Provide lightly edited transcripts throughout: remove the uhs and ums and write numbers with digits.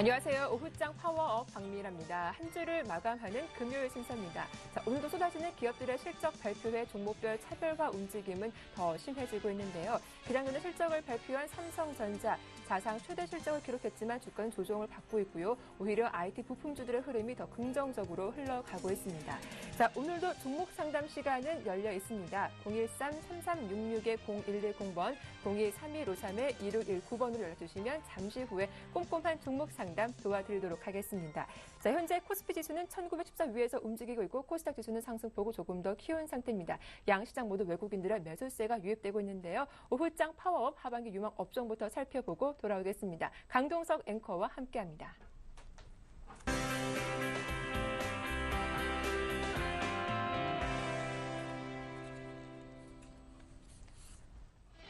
안녕하세요. 오후장 파워업 박미라입니다. 한 주를 마감하는 금요일 순서입니다. 자, 오늘도 쏟아지는 기업들의 실적 발표회 종목별 차별화 움직임은 더 심해지고 있는데요. 기량전의 실적을 발표한 삼성전자, 사상 최대 실적을 기록했지만 주가는 조정을 받고 있고요. 오히려 IT 부품주들의 흐름이 더 긍정적으로 흘러가고 있습니다. 자, 오늘도 종목 상담 시간은 열려 있습니다. 013-3366-0110번, 023153-2619번으로 연락주시면 잠시 후에 꼼꼼한 종목 상담 도와드리도록 하겠습니다. 자, 현재 코스피 지수는 1914 위에서 움직이고 있고 코스닥 지수는 상승폭을 조금 더 키운 상태입니다. 양 시장 모두 외국인들의 매수세가 유입되고 있는데요. 오후장 파워업 하반기 유망 업종부터 살펴보고 돌아오겠습니다. 강동석 앵커와 함께합니다.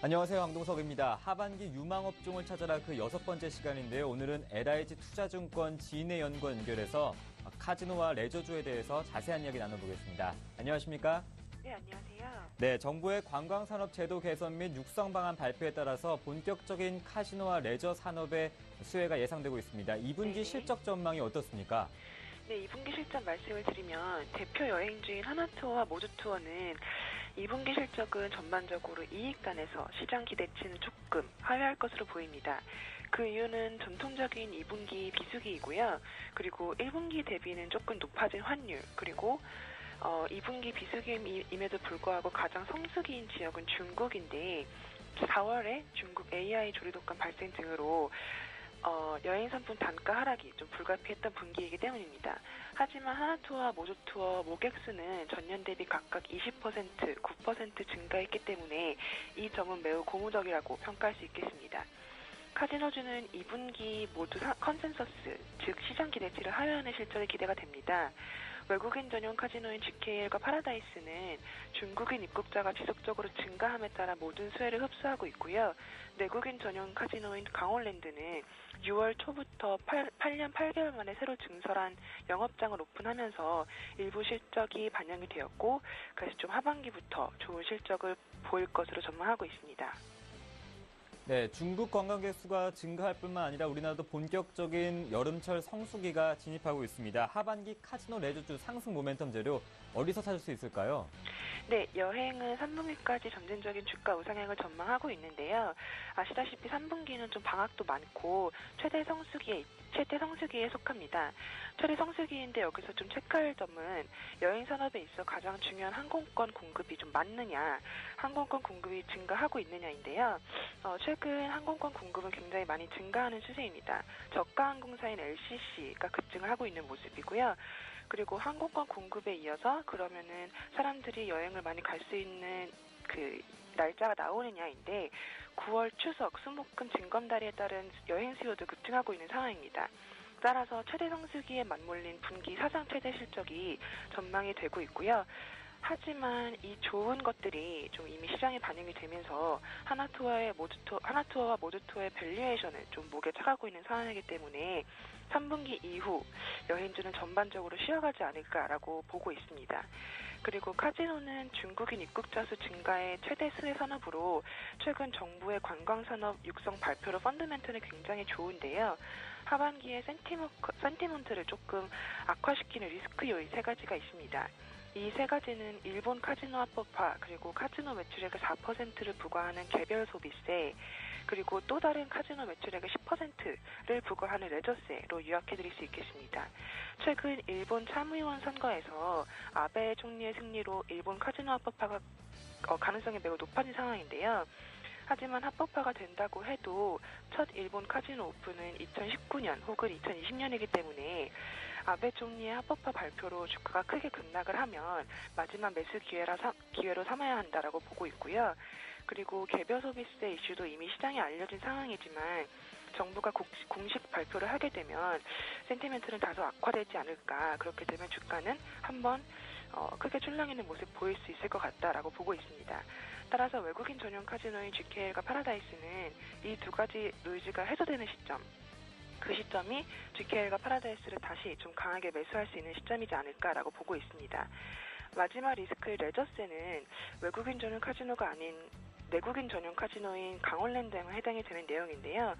안녕하세요. 강동석입니다. 하반기 유망업종을 찾아라 그 6번째 시간인데요. 오늘은 LIG 투자증권 진해연구원 연결해서 카지노와 레저주에 대해서 자세한 이야기 나눠보겠습니다. 안녕하십니까? 네, 안녕하세요. 네, 정부의 관광산업 제도 개선 및 육성 방안 발표에 따라서 본격적인 카지노와 레저 산업의 수혜가 예상되고 있습니다. 2분기 실적 전망이 어떻습니까? 네, 2분기 실적 말씀을 드리면 대표 여행주인 하나투어와 모두투어는 2분기 실적은 전반적으로 이익단에서 시장 기대치는 조금 하회할 것으로 보입니다. 그 이유는 전통적인 2분기 비수기이고요. 그리고 1분기 대비는 조금 높아진 환율, 그리고 2분기 비수기임에도 불구하고 가장 성수기인 지역은 중국인데 4월에 중국 AI 조리 독감 발생 등으로 여행 상품 단가 하락이 좀 불가피했던 분기이기 때문입니다. 하지만 하나투어와 모두투어 모객 수는 전년 대비 각각 20%, 9% 증가했기 때문에 이 점은 매우 고무적이라고 평가할 수 있겠습니다. 카지노주는 2분기 모두 컨센서스, 즉 시장 기대치를 하회하는 실적이 기대가 됩니다. 외국인 전용 카지노인 GKL과 파라다이스는 중국인 입국자가 지속적으로 증가함에 따라 모든 수혜를 흡수하고 있고요. 내국인 전용 카지노인 강원랜드는 6월 초부터 8년 8개월 만에 새로 증설한 영업장을 오픈하면서 일부 실적이 반영이 되었고, 그래서 좀 하반기부터 좋은 실적을 보일 것으로 전망하고 있습니다. 네, 중국 관광객 수가 증가할 뿐만 아니라 우리나라도 본격적인 여름철 성수기가 진입하고 있습니다. 하반기 카지노 레저주 상승 모멘텀 재료 어디서 찾을 수 있을까요? 네, 여행은 3분기까지 점진적인 주가 우상향을 전망하고 있는데요. 아시다시피 3분기는 좀 방학도 많고 최대 성수기에 속합니다. 최대 성수기인데 여기서 좀 체크할 점은 여행 산업에 있어 가장 중요한 항공권 공급이 좀 맞느냐, 항공권 공급이 증가하고 있느냐인데요. 최근 항공권 공급은 굉장히 많이 증가하는 추세입니다. 저가 항공사인 LCC가 급증을 하고 있는 모습이고요. 그리고 항공권 공급에 이어서 그러면은 사람들이 여행을 많이 갈 수 있는 그 날짜가 나오느냐인데 9월 추석, 수목금 징검다리에 따른 여행 수요도 급증하고 있는 상황입니다. 따라서 최대 성수기에 맞물린 분기 사상 최대 실적이 전망이 되고 있고요. 하지만 이 좋은 것들이 좀 이미 시장에 반영이 되면서 하나투어와 모두투어의 밸류에이션을 좀 목에 차가고 있는 상황이기 때문에 3분기 이후 여행주는 전반적으로 쉬어가지 않을까라고 보고 있습니다. 그리고 카지노는 중국인 입국자 수 증가의 최대 수혜 산업으로 최근 정부의 관광산업 육성 발표로 펀더멘털이 굉장히 좋은데요. 하반기에 센티먼트를 조금 악화시키는 리스크 요인 3가지가 있습니다. 이 3가지는 일본 카지노 합법화, 그리고 카지노 매출액의 4%를 부과하는 개별 소비세, 그리고 또 다른 카지노 매출액의 10%를 부과하는 레저세로 요약해드릴 수 있겠습니다. 최근 일본 참의원 선거에서 아베 총리의 승리로 일본 카지노 합법화가 가능성이 매우 높아진 상황인데요. 하지만 합법화가 된다고 해도 첫 일본 카지노 오픈은 2019년 혹은 2020년이기 때문에 아베 총리의 합법화 발표로 주가가 크게 급락을 하면 마지막 매수 기회로 삼아야 한다라고 보고 있고요. 그리고 개별 소비세 이슈도 이미 시장에 알려진 상황이지만 정부가 공식 발표를 하게 되면 센티멘트는 다소 악화되지 않을까. 그렇게 되면 주가는 한번 크게 출렁이는 모습 보일 수 있을 것 같다라고 보고 있습니다. 따라서 외국인 전용 카지노인 GKL과 파라다이스는 이 2가지 노이즈가 해소되는 시점, 그 시점이 GKL과 파라다이스를 다시 좀 강하게 매수할 수 있는 시점이지 않을까라고 보고 있습니다. 마지막 리스크 레저세는 외국인 전용 카지노가 아닌 내국인 전용 카지노인 강원랜드에만 해당이 되는 내용인데요.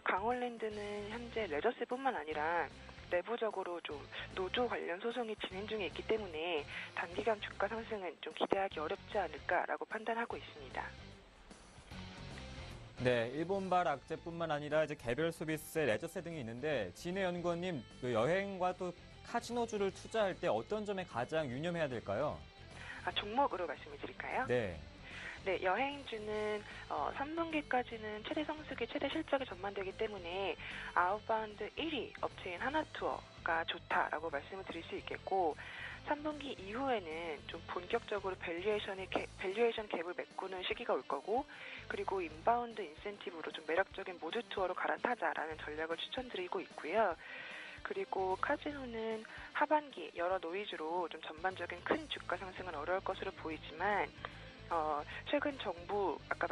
강원랜드는 현재 레저세뿐만 아니라 내부적으로 좀 노조 관련 소송이 진행 중에 있기 때문에 단기간 주가 상승은 좀 기대하기 어렵지 않을까라고 판단하고 있습니다. 네, 일본발 악재뿐만 아니라 이제 개별 소비세, 레저세 등이 있는데 진해 연구원님, 그 여행과 또 카지노주를 투자할 때 어떤 점에 가장 유념해야 될까요? 종목으로 말씀을 드릴까요? 네. 네, 여행주는 3분기까지는 최대 성수기, 최대 실적이 전망되기 때문에 아웃바운드 1위 업체인 하나투어가 좋다라고 말씀을 드릴 수 있겠고 3분기 이후에는 좀 본격적으로 밸류에이션 갭을 메꾸는 시기가 올 거고 그리고 인바운드 인센티브로 좀 매력적인 모드 투어로 갈아타자라는 전략을 추천드리고 있고요. 그리고 카지노는 하반기 여러 노이즈로 좀 전반적인 큰 주가 상승은 어려울 것으로 보이지만 최근 정부 아까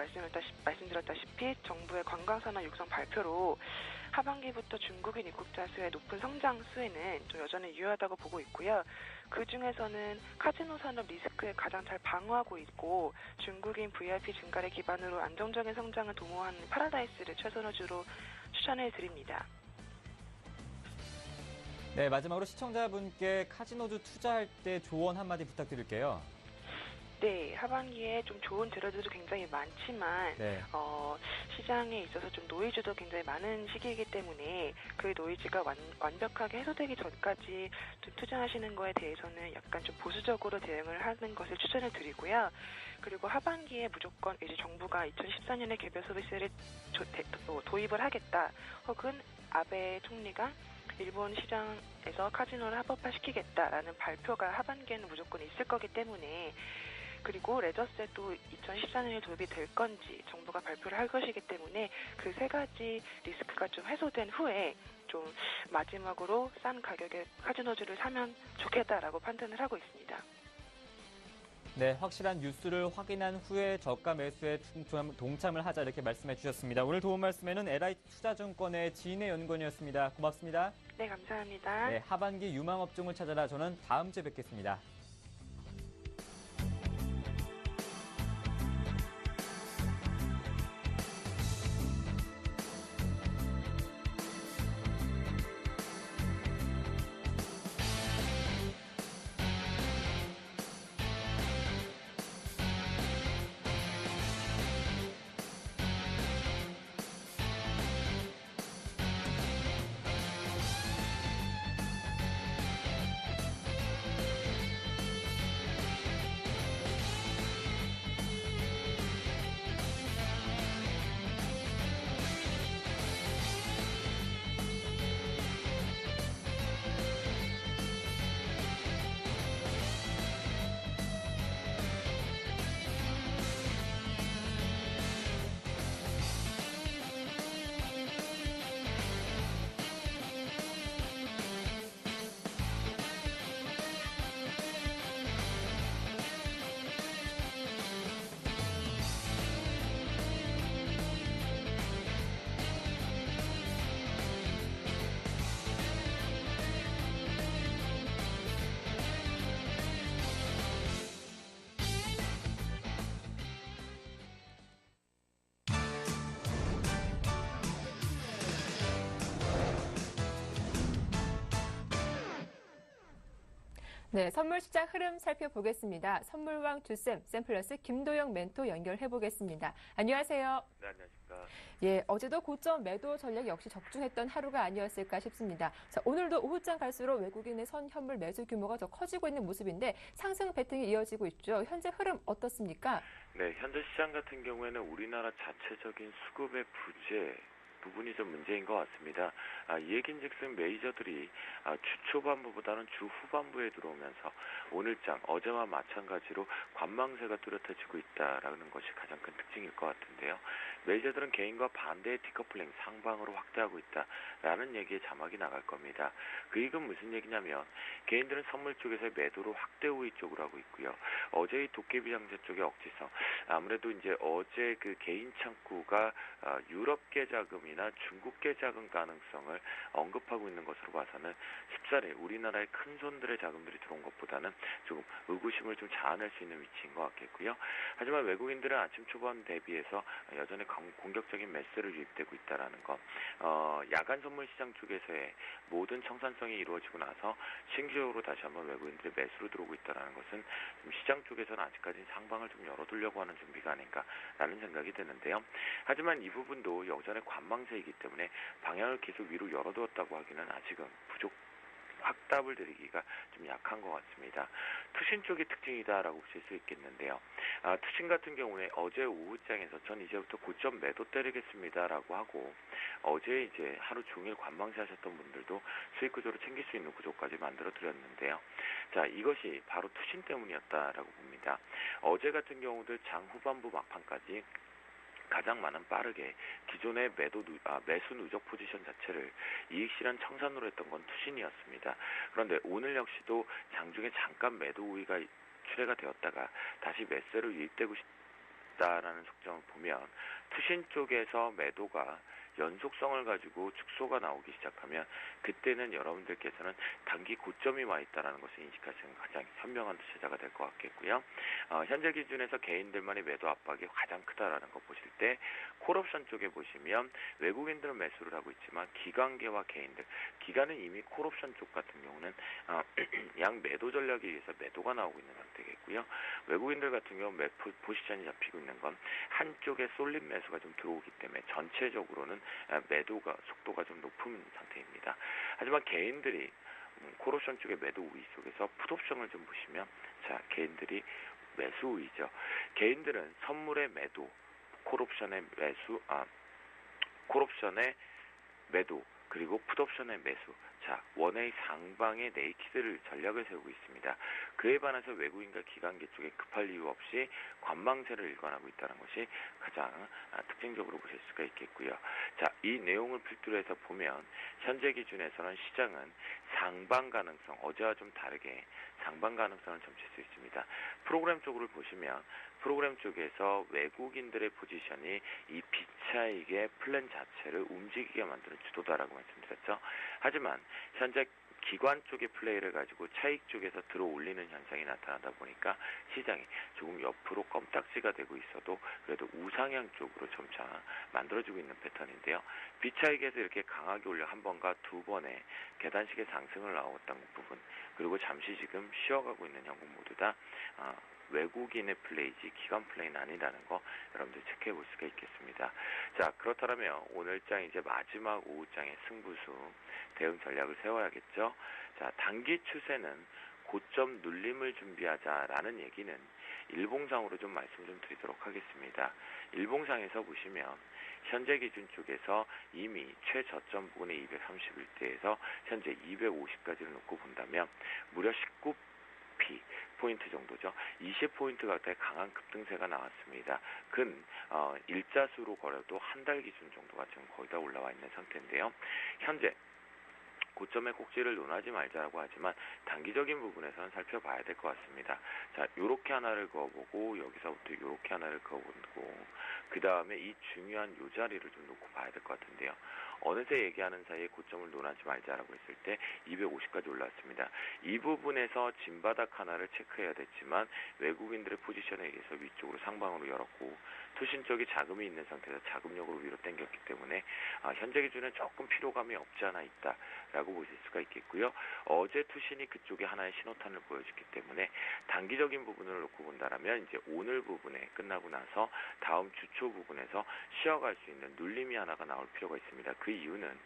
말씀드렸다시피 정부의 관광산업 육성 발표로 하반기부터 중국인 입국자 수의 높은 성장 수에는 좀 여전히 유효하다고 보고 있고요. 그 중에서는 카지노 산업 리스크에 가장 잘 방어하고 있고 중국인 VIP 증가를 기반으로 안정적인 성장을 도모하는 파라다이스를 최선호주로 추천해 드립니다. 네, 마지막으로 시청자분께 카지노주 투자할 때 조언 한마디 부탁드릴게요. 네, 하반기에 좀 좋은 재료들도 굉장히 많지만 네. 시장에 있어서 좀 노이즈도 굉장히 많은 시기이기 때문에 그 노이즈가 완벽하게 해소되기 전까지 좀 투자하시는 거에 대해서는 약간 좀 보수적으로 대응을 하는 것을 추천을 드리고요. 그리고 하반기에 무조건 이제 정부가 2014년에 개별 소비세를 도입을 하겠다. 혹은 아베 총리가 일본 시장에서 카지노를 합법화시키겠다라는 발표가 하반기에는 무조건 있을 거기 때문에 그리고 레저세도 2014년에 도입이 될 건지 정부가 발표를 할 것이기 때문에 그 세 가지 리스크가 좀 해소된 후에 좀 마지막으로 싼 가격에 카지노주를 사면 좋겠다라고 판단을 하고 있습니다. 네, 확실한 뉴스를 확인한 후에 저가 매수에 동참을 하자 이렇게 말씀해 주셨습니다. 오늘 도움 말씀에는 LI투자증권의 진해 연구원이었습니다. 고맙습니다. 네, 감사합니다. 네, 하반기 유망업종을 찾아라. 저는 다음 주에 뵙겠습니다. 네, 선물 시장 흐름 살펴보겠습니다. 선물왕 두쌤, 샘플러스 김도영 멘토 연결해보겠습니다. 안녕하세요. 네, 안녕하십니까. 예, 어제도 고점 매도 전략 역시 적중했던 하루가 아니었을까 싶습니다. 자, 오늘도 오후장 갈수록 외국인의 선현물 매수 규모가 더 커지고 있는 모습인데 상승 배팅이 이어지고 있죠. 현재 흐름 어떻습니까? 네, 현재 시장 같은 경우에는 우리나라 자체적인 수급의 부재 부분이 좀 문제인 것 같습니다. 이 얘긴즉슨 메이저들이 주 초반부보다는 주 후반부에 들어오면서 오늘장 어제와 마찬가지로 관망세가 뚜렷해지고 있다라는 것이 가장 큰 특징일 것 같은데요. 메이저들은 개인과 반대의 디커플링 상방으로 확대하고 있다라는 얘기에 자막이 나갈 겁니다. 그 얘기는 무슨 얘기냐면 개인들은 선물 쪽에서 매도로 확대 우위 쪽으로 하고 있고요. 어제의 도깨비 장세 쪽의 억지성 아무래도 이제 어제 그 개인 창구가 유럽계 자금이나 중국계 자금 가능성을 상황을 언급하고 있는 것으로 봐서는 쉽사리 우리나라의 큰 손들의 자금들이 들어온 것보다는 조금 의구심을 좀 자아낼 수 있는 위치인 것 같겠고요. 하지만 외국인들은 아침 초반 대비해서 여전히 공격적인 매수를 유입되고 있다라는 것. 야간 선물 시장 쪽에서의 모든 청산성이 이루어지고 나서 신규적으로 다시 한번 외국인들이 매수로 들어오고 있다는 것은 좀 시장 쪽에서는 아직까지 상방을 좀 열어두려고 하는 준비가 아닌가라는 생각이 드는데요. 하지만 이 부분도 여전히 관망세이기 때문에 방향을 계속 위로 열어두었다고 하기는 아직은 확답을 드리기가 좀 약한 것 같습니다. 투신 쪽이 특징이다라고 보실 수 있겠는데요. 투신 같은 경우에 어제 오후장에서 전 이제부터 고점 매도 때리겠습니다라고 하고 어제 이제 하루 종일 관망세 하셨던 분들도 수익 구조로 챙길 수 있는 구조까지 만들어 드렸는데요. 자, 이것이 바로 투신 때문이었다라고 봅니다. 어제 같은 경우도 장 후반부 막판까지 가장 많은 빠르게 기존의 매수 누적 포지션 자체를 이익 실현 청산으로 했던 건 투신이었습니다. 그런데 오늘 역시도 장중에 잠깐 매도 우위가 출회가 되었다가 다시 매수로 유입되고 있다라는 속점을 보면 투신 쪽에서 매도가 연속성을 가지고 축소가 나오기 시작하면 그때는 여러분들께서는 단기 고점이 와 있다는 것을 인식하시는 가장 현명한 투자자가 될 것 같겠고요. 현재 기준에서 개인들만의 매도 압박이 가장 크다라는 거 보실 때 콜옵션 쪽에 보시면 외국인들은 매수를 하고 있지만 기관계와 개인들, 기관은 이미 콜옵션 쪽 같은 경우는 양 매도 전략에 의해서 매도가 나오고 있는 상태겠고요. 외국인들 같은 경우 매포 포지션이 잡히고 있는 건 한쪽에 쏠림 매수가 좀 들어오기 때문에 전체적으로는 매도가 속도가 좀 높은 상태입니다. 하지만 개인들이 콜옵션 쪽의 매도 우위 속에서 풋옵션을 좀 보시면 자, 개인들이 매수 우위죠. 개인들은 선물의 매도, 콜옵션의 매도 그리고 풋옵션의 매수. 자, 원웨이 상방의 네이키드를 전략을 세우고 있습니다. 그에 반해서 외국인과 기관계 쪽에 급할 이유 없이 관망세를 일관하고 있다는 것이 가장 특징적으로 보실 수가 있겠고요. 자, 이 내용을 필두로 해서 보면 현재 기준에서는 시장은 상방 가능성, 어제와 좀 다르게 상방 가능성을 점칠 수 있습니다. 프로그램 쪽으로 보시면 프로그램 쪽에서 외국인들의 포지션이 이 비차익의 플랜 자체를 움직이게 만드는 주도다라고 말씀드렸죠. 하지만 현재 기관 쪽의 플레이를 가지고 차익 쪽에서 들어 올리는 현상이 나타나다 보니까 시장이 조금 옆으로 껌딱지가 되고 있어도 그래도 우상향 쪽으로 점차 만들어지고 있는 패턴인데요. 비차익에서 이렇게 강하게 올려 한 번과 두 번의 계단식의 상승을 나왔던 부분, 그리고 잠시 지금 쉬어가고 있는 형국 모두 다 외국인의 플레이지 기관 플레이는 아니라는 거 여러분들 체크해 볼 수가 있겠습니다. 자, 그렇다면 오늘장 이제 마지막 오후장의 승부수 대응 전략을 세워야겠죠. 자, 단기 추세는 고점 눌림을 준비하자라는 얘기는 일봉상으로 좀 말씀 좀 드리도록 하겠습니다. 일봉상에서 보시면 현재 기준 쪽에서 이미 최저점 부근의 231대에서 현재 250까지를 놓고 본다면 무려 19p 포인트 정도죠. 20포인트 가까이 강한 급등세가 나왔습니다. 일자수로 거려도 한 달 기준 정도가 지금 거의 다 올라와 있는 상태인데요. 현재 고점의 꼭지를 논하지 말자라고 하지만 단기적인 부분에서는 살펴봐야 될 것 같습니다. 자, 요렇게 하나를 그어보고 여기서부터 요렇게 하나를 그어보고 그 다음에 이 중요한 요 자리를 좀 놓고 봐야 될 것 같은데요. 어느새 얘기하는 사이에 고점을 논하지 말자라고 했을 때 250까지 올랐습니다. 이 부분에서 진바닥 하나를 체크해야 됐지만 외국인들의 포지션에 의해서 위쪽으로 상방으로 열었고 투신 쪽이 자금이 있는 상태에서 자금력으로 위로 당겼기 때문에 현재 기준은 조금 피로감이 없지 않아 있다라고 보실 수가 있겠고요. 어제 투신이 그쪽에 하나의 신호탄을 보여줬기 때문에 단기적인 부분을 놓고 본다라면 이제 오늘 부분에 끝나고 나서 다음 주초 부분에서 쉬어갈 수 있는 눌림이 하나가 나올 필요가 있습니다. 그 이유는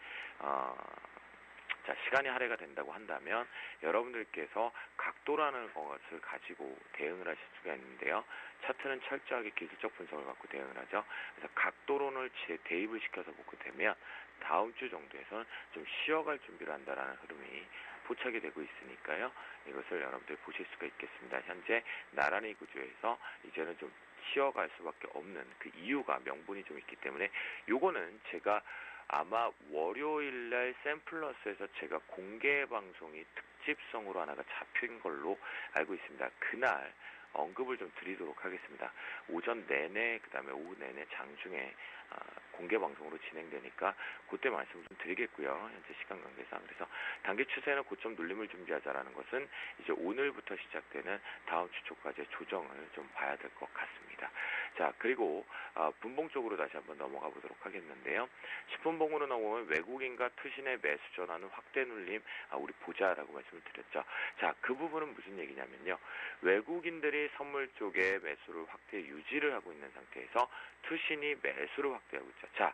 자, 시간이 할애가 된다고 한다면 여러분들께서 각도라는 것을 가지고 대응을 하실 수가 있는데요. 차트는 철저하게 기술적 분석을 갖고 대응을 하죠. 그래서 각도론을 대입을 시켜서 보게 되면 다음 주 정도에서는 좀 쉬어갈 준비를 한다라는 흐름이 포착이 되고 있으니까요. 이것을 여러분들 보실 수가 있겠습니다. 현재 나란히 구조에서 이제는 좀 쉬어갈 수밖에 없는 그 이유가 명분이 좀 있기 때문에 요거는 제가 아마 월요일날 샘플러스에서 제가 공개 방송이 특집성으로 하나가 잡힌 걸로 알고 있습니다. 그날 언급을 좀 드리도록 하겠습니다. 오전 내내 그다음에 오후 내내 장중에 공개 방송으로 진행되니까 그때 말씀을 좀 드리겠고요. 현재 시간 관계상. 그래서 단기 추세는 고점 눌림을 준비하자라는 것은 이제 오늘부터 시작되는 다음 주 초까지의 조정을 좀 봐야 될 것 같습니다. 자, 그리고 분봉 쪽으로 다시 한번 넘어가 보도록 하겠는데요. 10분 봉으로 넘어오면 외국인과 투신의 매수 전환은 확대 눌림 우리 보자라고 말씀을 드렸죠. 자, 그 부분은 무슨 얘기냐면요. 외국인들이 선물 쪽에 매수를 확대 유지를 하고 있는 상태에서 투신이 매수를 확대하고 있죠. 자,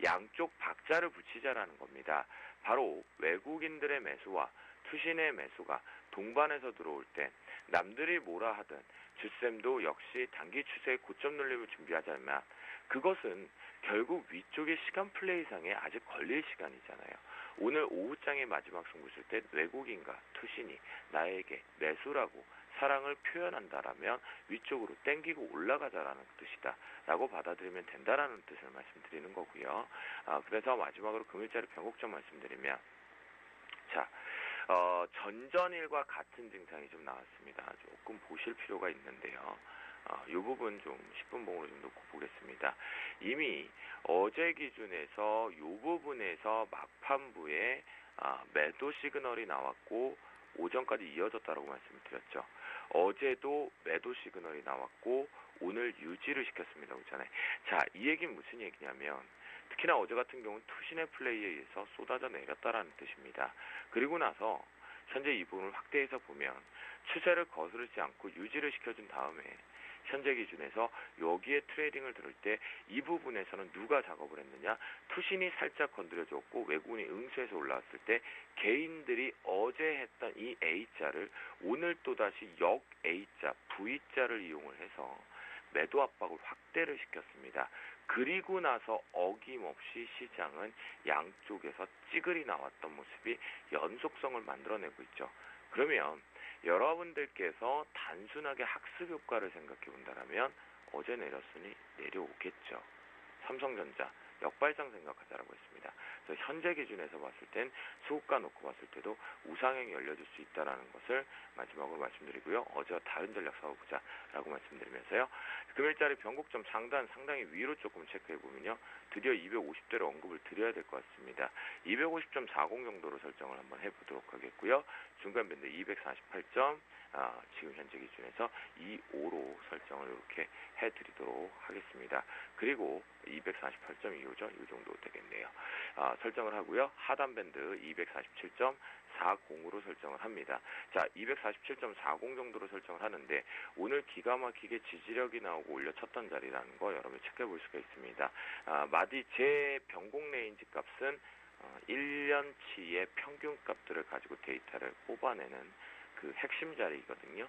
양쪽 박자를 붙이자라는 겁니다. 바로 외국인들의 매수와 투신의 매수가 동반해서 들어올 때 남들이 뭐라 하든 주쌤도 역시 단기 추세의 고점 눌림을 준비하자면 그것은 결국 위쪽의 시간 플레이상에 아직 걸릴 시간이잖아요. 오늘 오후장의 마지막 승부 쓸 때 외국인과 투신이 나에게 매수라고 사랑을 표현한다라면 위쪽으로 땡기고 올라가자라는 뜻이다 라고 받아들이면 된다라는 뜻을 말씀드리는 거고요. 그래서 마지막으로 금일자리 변곡점 말씀드리면 자, 전전일과 같은 증상이 좀 나왔습니다. 조금 보실 필요가 있는데요. 이 부분 좀 10분 봉으로 좀 놓고 보겠습니다. 이미 어제 기준에서 이 부분에서 막판부에 매도 시그널이 나왔고 오전까지 이어졌다고 말씀을 드렸죠. 어제도 매도 시그널이 나왔고 오늘 유지를 시켰습니다. 그렇잖아요. 자, 이 얘기는 무슨 얘기냐면 특히나 어제 같은 경우는 투신의 플레이에 의해서 쏟아져 내렸다라는 뜻입니다. 그리고 나서 현재 이 부분을 확대해서 보면 추세를 거스르지 않고 유지를 시켜준 다음에 현재 기준에서 여기에 트레이딩을 들을 때 이 부분에서는 누가 작업을 했느냐? 투신이 살짝 건드려줬고 외국인이 응수해서 올라왔을 때 개인들이 어제 했던 이 A자를 오늘 또다시 역 A자, V자를 이용을 해서 매도 압박을 확대를 시켰습니다. 그리고 나서 어김없이 시장은 양쪽에서 찌그리 나왔던 모습이 연속성을 만들어내고 있죠. 그러면 여러분들께서 단순하게 학습 효과를 생각해 본다면 어제 내렸으니 내려오겠죠. 삼성전자 역발상 생각하자라고 했습니다. 그래서 현재 기준에서 봤을 땐 수급가 놓고 봤을 때도 우상향이 열려줄 수 있다는 것을 마지막으로 말씀드리고요. 어제와 다른 전략 사고보자라고 말씀드리면서요. 금일자리 변곡점 상단 상당히 위로 조금 체크해보면요. 드디어 250대를 언급을 드려야 될 것 같습니다. 250.40 정도로 설정을 한번 해보도록 하겠고요. 중간 밴드 248점 지금 현재 기준에서 25로 설정을 이렇게 해드리도록 하겠습니다. 그리고 248.25죠. 이 정도 되겠네요. 설정을 하고요. 하단 밴드 247.40으로 설정을 합니다. 자, 247.40 정도로 설정을 하는데 오늘 기가 막히게 지지력이 나오고 올려쳤던 자리라는 거 여러분이 체크해 볼 수가 있습니다. 마디 제 변곡 레인지 값은 1년치의 평균 값들을 가지고 데이터를 뽑아내는 그 핵심 자리거든요.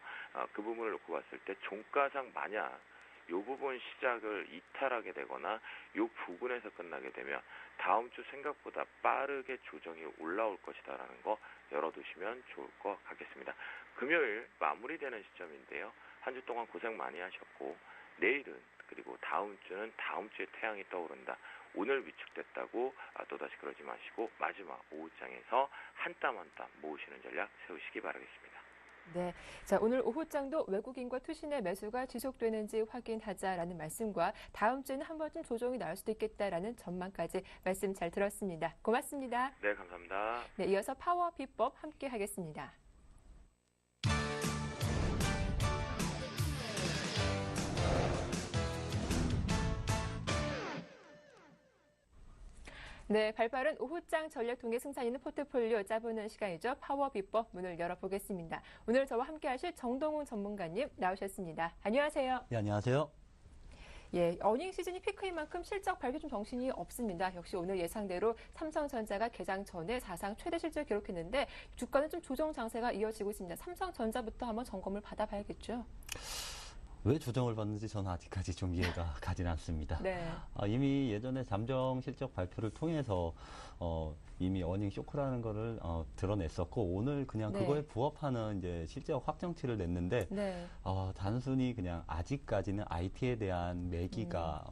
그 부분을 놓고 봤을 때 종가상 만약 이 부분 시작을 이탈하게 되거나 이 부분에서 끝나게 되면 다음 주 생각보다 빠르게 조정이 올라올 것이다라는 거 열어두시면 좋을 것 같겠습니다. 금요일 마무리되는 시점인데요. 한 주 동안 고생 많이 하셨고 내일은 그리고 다음 주는 다음 주에 태양이 떠오른다. 오늘 위축됐다고 또다시 그러지 마시고 마지막 오후장에서 한 땀 한 땀 모으시는 전략 세우시기 바라겠습니다. 네, 자 오늘 오후장도 외국인과 투신의 매수가 지속되는지 확인하자라는 말씀과 다음 주에는 한 번쯤 조정이 나올 수도 있겠다라는 전망까지 말씀 잘 들었습니다. 고맙습니다. 네, 감사합니다. 네, 이어서 파워 비법 함께 하겠습니다. 네, 발빠른 오후장 전략 통해 승산 있는 포트폴리오 짜보는 시간이죠. 파워 비법 문을 열어보겠습니다. 오늘 저와 함께 하실 정동훈 전문가님 나오셨습니다. 안녕하세요. 네, 안녕하세요. 예, 어닝 시즌이 피크인 만큼 실적 발표 좀 정신이 없습니다. 역시 오늘 예상대로 삼성전자가 개장 전에 사상 최대 실적을 기록했는데 주가는 좀 조정 장세가 이어지고 있습니다. 삼성전자부터 한번 점검을 받아봐야겠죠. 왜 조정을 받는지 저는 아직까지 좀 이해가 가진 않습니다. 네. 이미 예전에 잠정 실적 발표를 통해서 이미 어닝 쇼크라는 거를 드러냈었고 오늘 그냥 네. 그거에 부합하는 이제 실적 확정치를 냈는데 네. 단순히 그냥 아직까지는 IT에 대한 매기가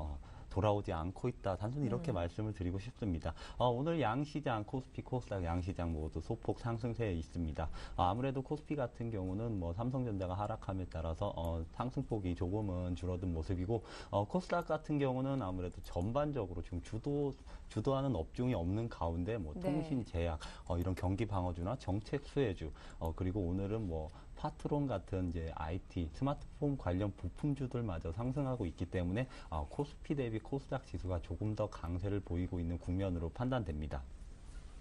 돌아오지 않고 있다. 단순히 이렇게 말씀을 드리고 싶습니다. 오늘 양시장, 코스피, 코스닥 양시장 모두 소폭 상승세에 있습니다. 아무래도 코스피 같은 경우는 뭐 삼성전자가 하락함에 따라서 상승폭이 조금은 줄어든 모습이고, 코스닥 같은 경우는 아무래도 전반적으로 지금 주도하는 업종이 없는 가운데 뭐 네. 통신, 제약, 이런 경기 방어주나 정책 수혜주, 그리고 오늘은 뭐 파트론 같은 이제 IT, 스마트폰 관련 부품주들마저 상승하고 있기 때문에 코스피 대비 코스닥 지수가 조금 더 강세를 보이고 있는 국면으로 판단됩니다.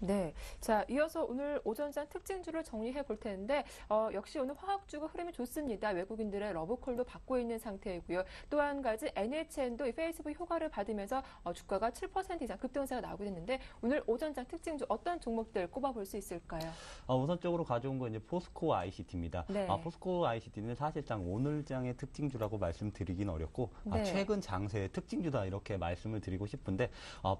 네. 자, 이어서 오늘 오전장 특징주를 정리해 볼 텐데, 역시 오늘 화학주가 흐름이 좋습니다. 외국인들의 러브콜도 받고 있는 상태이고요. 또 한 가지 NHN도 이 페이스북 효과를 받으면서 주가가 7% 이상 급등세가 나오고 있는데, 오늘 오전장 특징주 어떤 종목들 꼽아볼 수 있을까요? 우선적으로 가져온 건 이제 포스코 ICT입니다. 네. 포스코 ICT는 사실상 오늘장의 특징주라고 말씀드리긴 어렵고, 네. 최근 장세의 특징주다 이렇게 말씀을 드리고 싶은데,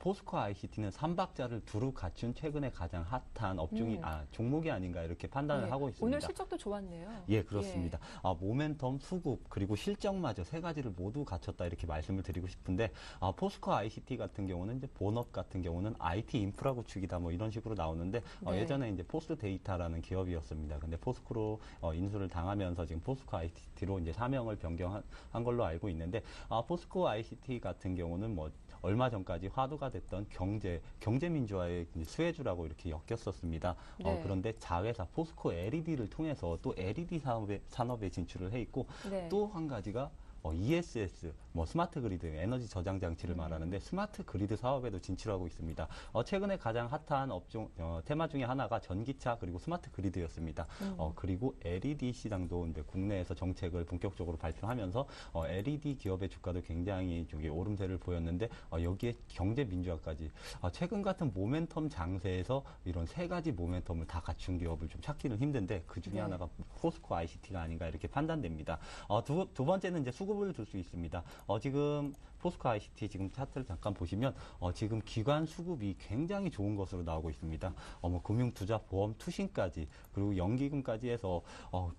포스코 ICT는 3박자를 두루 갖춘 최근에 가장 핫한 업종이 종목이 아닌가 이렇게 판단을 네. 하고 있습니다. 오늘 실적도 좋았네요. 예, 그렇습니다. 모멘텀, 수급, 그리고 실적마저 세 가지를 모두 갖췄다 이렇게 말씀을 드리고 싶은데, 포스코 ICT 같은 경우는 이제 본업 같은 경우는 IT 인프라 구축이다 뭐 이런 식으로 나오는데, 네. 예전에 이제 포스 데이터라는 기업이었습니다. 근데 포스코로 인수를 당하면서 지금 포스코 ICT로 이제 사명을 변경한 걸로 알고 있는데, 포스코 ICT 같은 경우는 뭐 얼마 전까지 화두가 됐던 경제 민주화의 수혜주라고 이렇게 엮였었습니다. 네. 그런데 자회사 포스코 LED를 통해서 또 LED 산업에 진출을 해 있고, 네. 또 한 가지가 ESS, 뭐 스마트 그리드, 에너지 저장 장치를 말하는데 스마트 그리드 사업에도 진출하고 있습니다. 최근에 가장 핫한 업종 테마 중에 하나가 전기차 그리고 스마트 그리드였습니다. 그리고 LED 시장도 이제 국내에서 정책을 본격적으로 발표하면서 LED 기업의 주가도 굉장히 저기 오름세를 보였는데, 여기에 경제 민주화까지 최근 같은 모멘텀 장세에서 이런 세 가지 모멘텀을 다 갖춘 기업을 좀 찾기는 힘든데 그 중에 네. 하나가 포스코 ICT가 아닌가 이렇게 판단됩니다. 두 번째는 이제 수급을 줄 수 있습니다. 지금 포스코 ICT 지금 차트를 잠깐 보시면 지금 기관 수급이 굉장히 좋은 것으로 나오고 있습니다. 뭐 금융, 투자, 보험, 투신까지 그리고 연기금까지 해서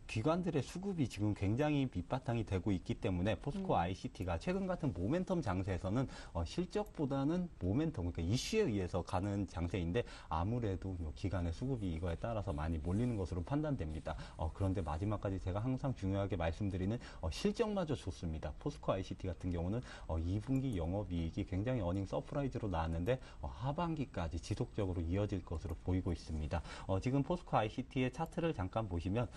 기관들의 수급이 지금 굉장히 밑바탕이 되고 있기 때문에 포스코 ICT가 최근 같은 모멘텀 장세에서는 실적보다는 모멘텀, 그러니까 이슈에 의해서 가는 장세인데 아무래도 뭐 기관의 수급이 이거에 따라서 많이 몰리는 것으로 판단됩니다. 그런데 마지막까지 제가 항상 중요하게 말씀드리는 실적마저 좋습니다. 포스코 ICT 같은 경우는 2분기 영업이익이 굉장히 어닝 서프라이즈로 나왔는데 하반기까지 지속적으로 이어질 것으로 보이고 있습니다. 지금 포스코 ICT의 차트를 잠깐 보시면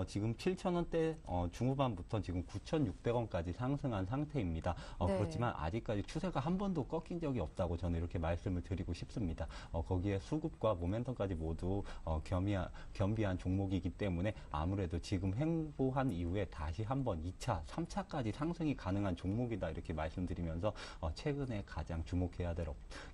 지금 7,000원대 중후반부터 지금 9,600원까지 상승한 상태입니다. 네. 그렇지만 아직까지 추세가 한 번도 꺾인 적이 없다고 저는 이렇게 말씀을 드리고 싶습니다. 거기에 수급과 모멘텀까지 모두 겸비한 종목이기 때문에 아무래도 지금 횡보한 이후에 다시 한번 2차, 3차까지 상승이 가능한 종목이다 이렇게 말씀드리면서 최근에 가장 주목해야 될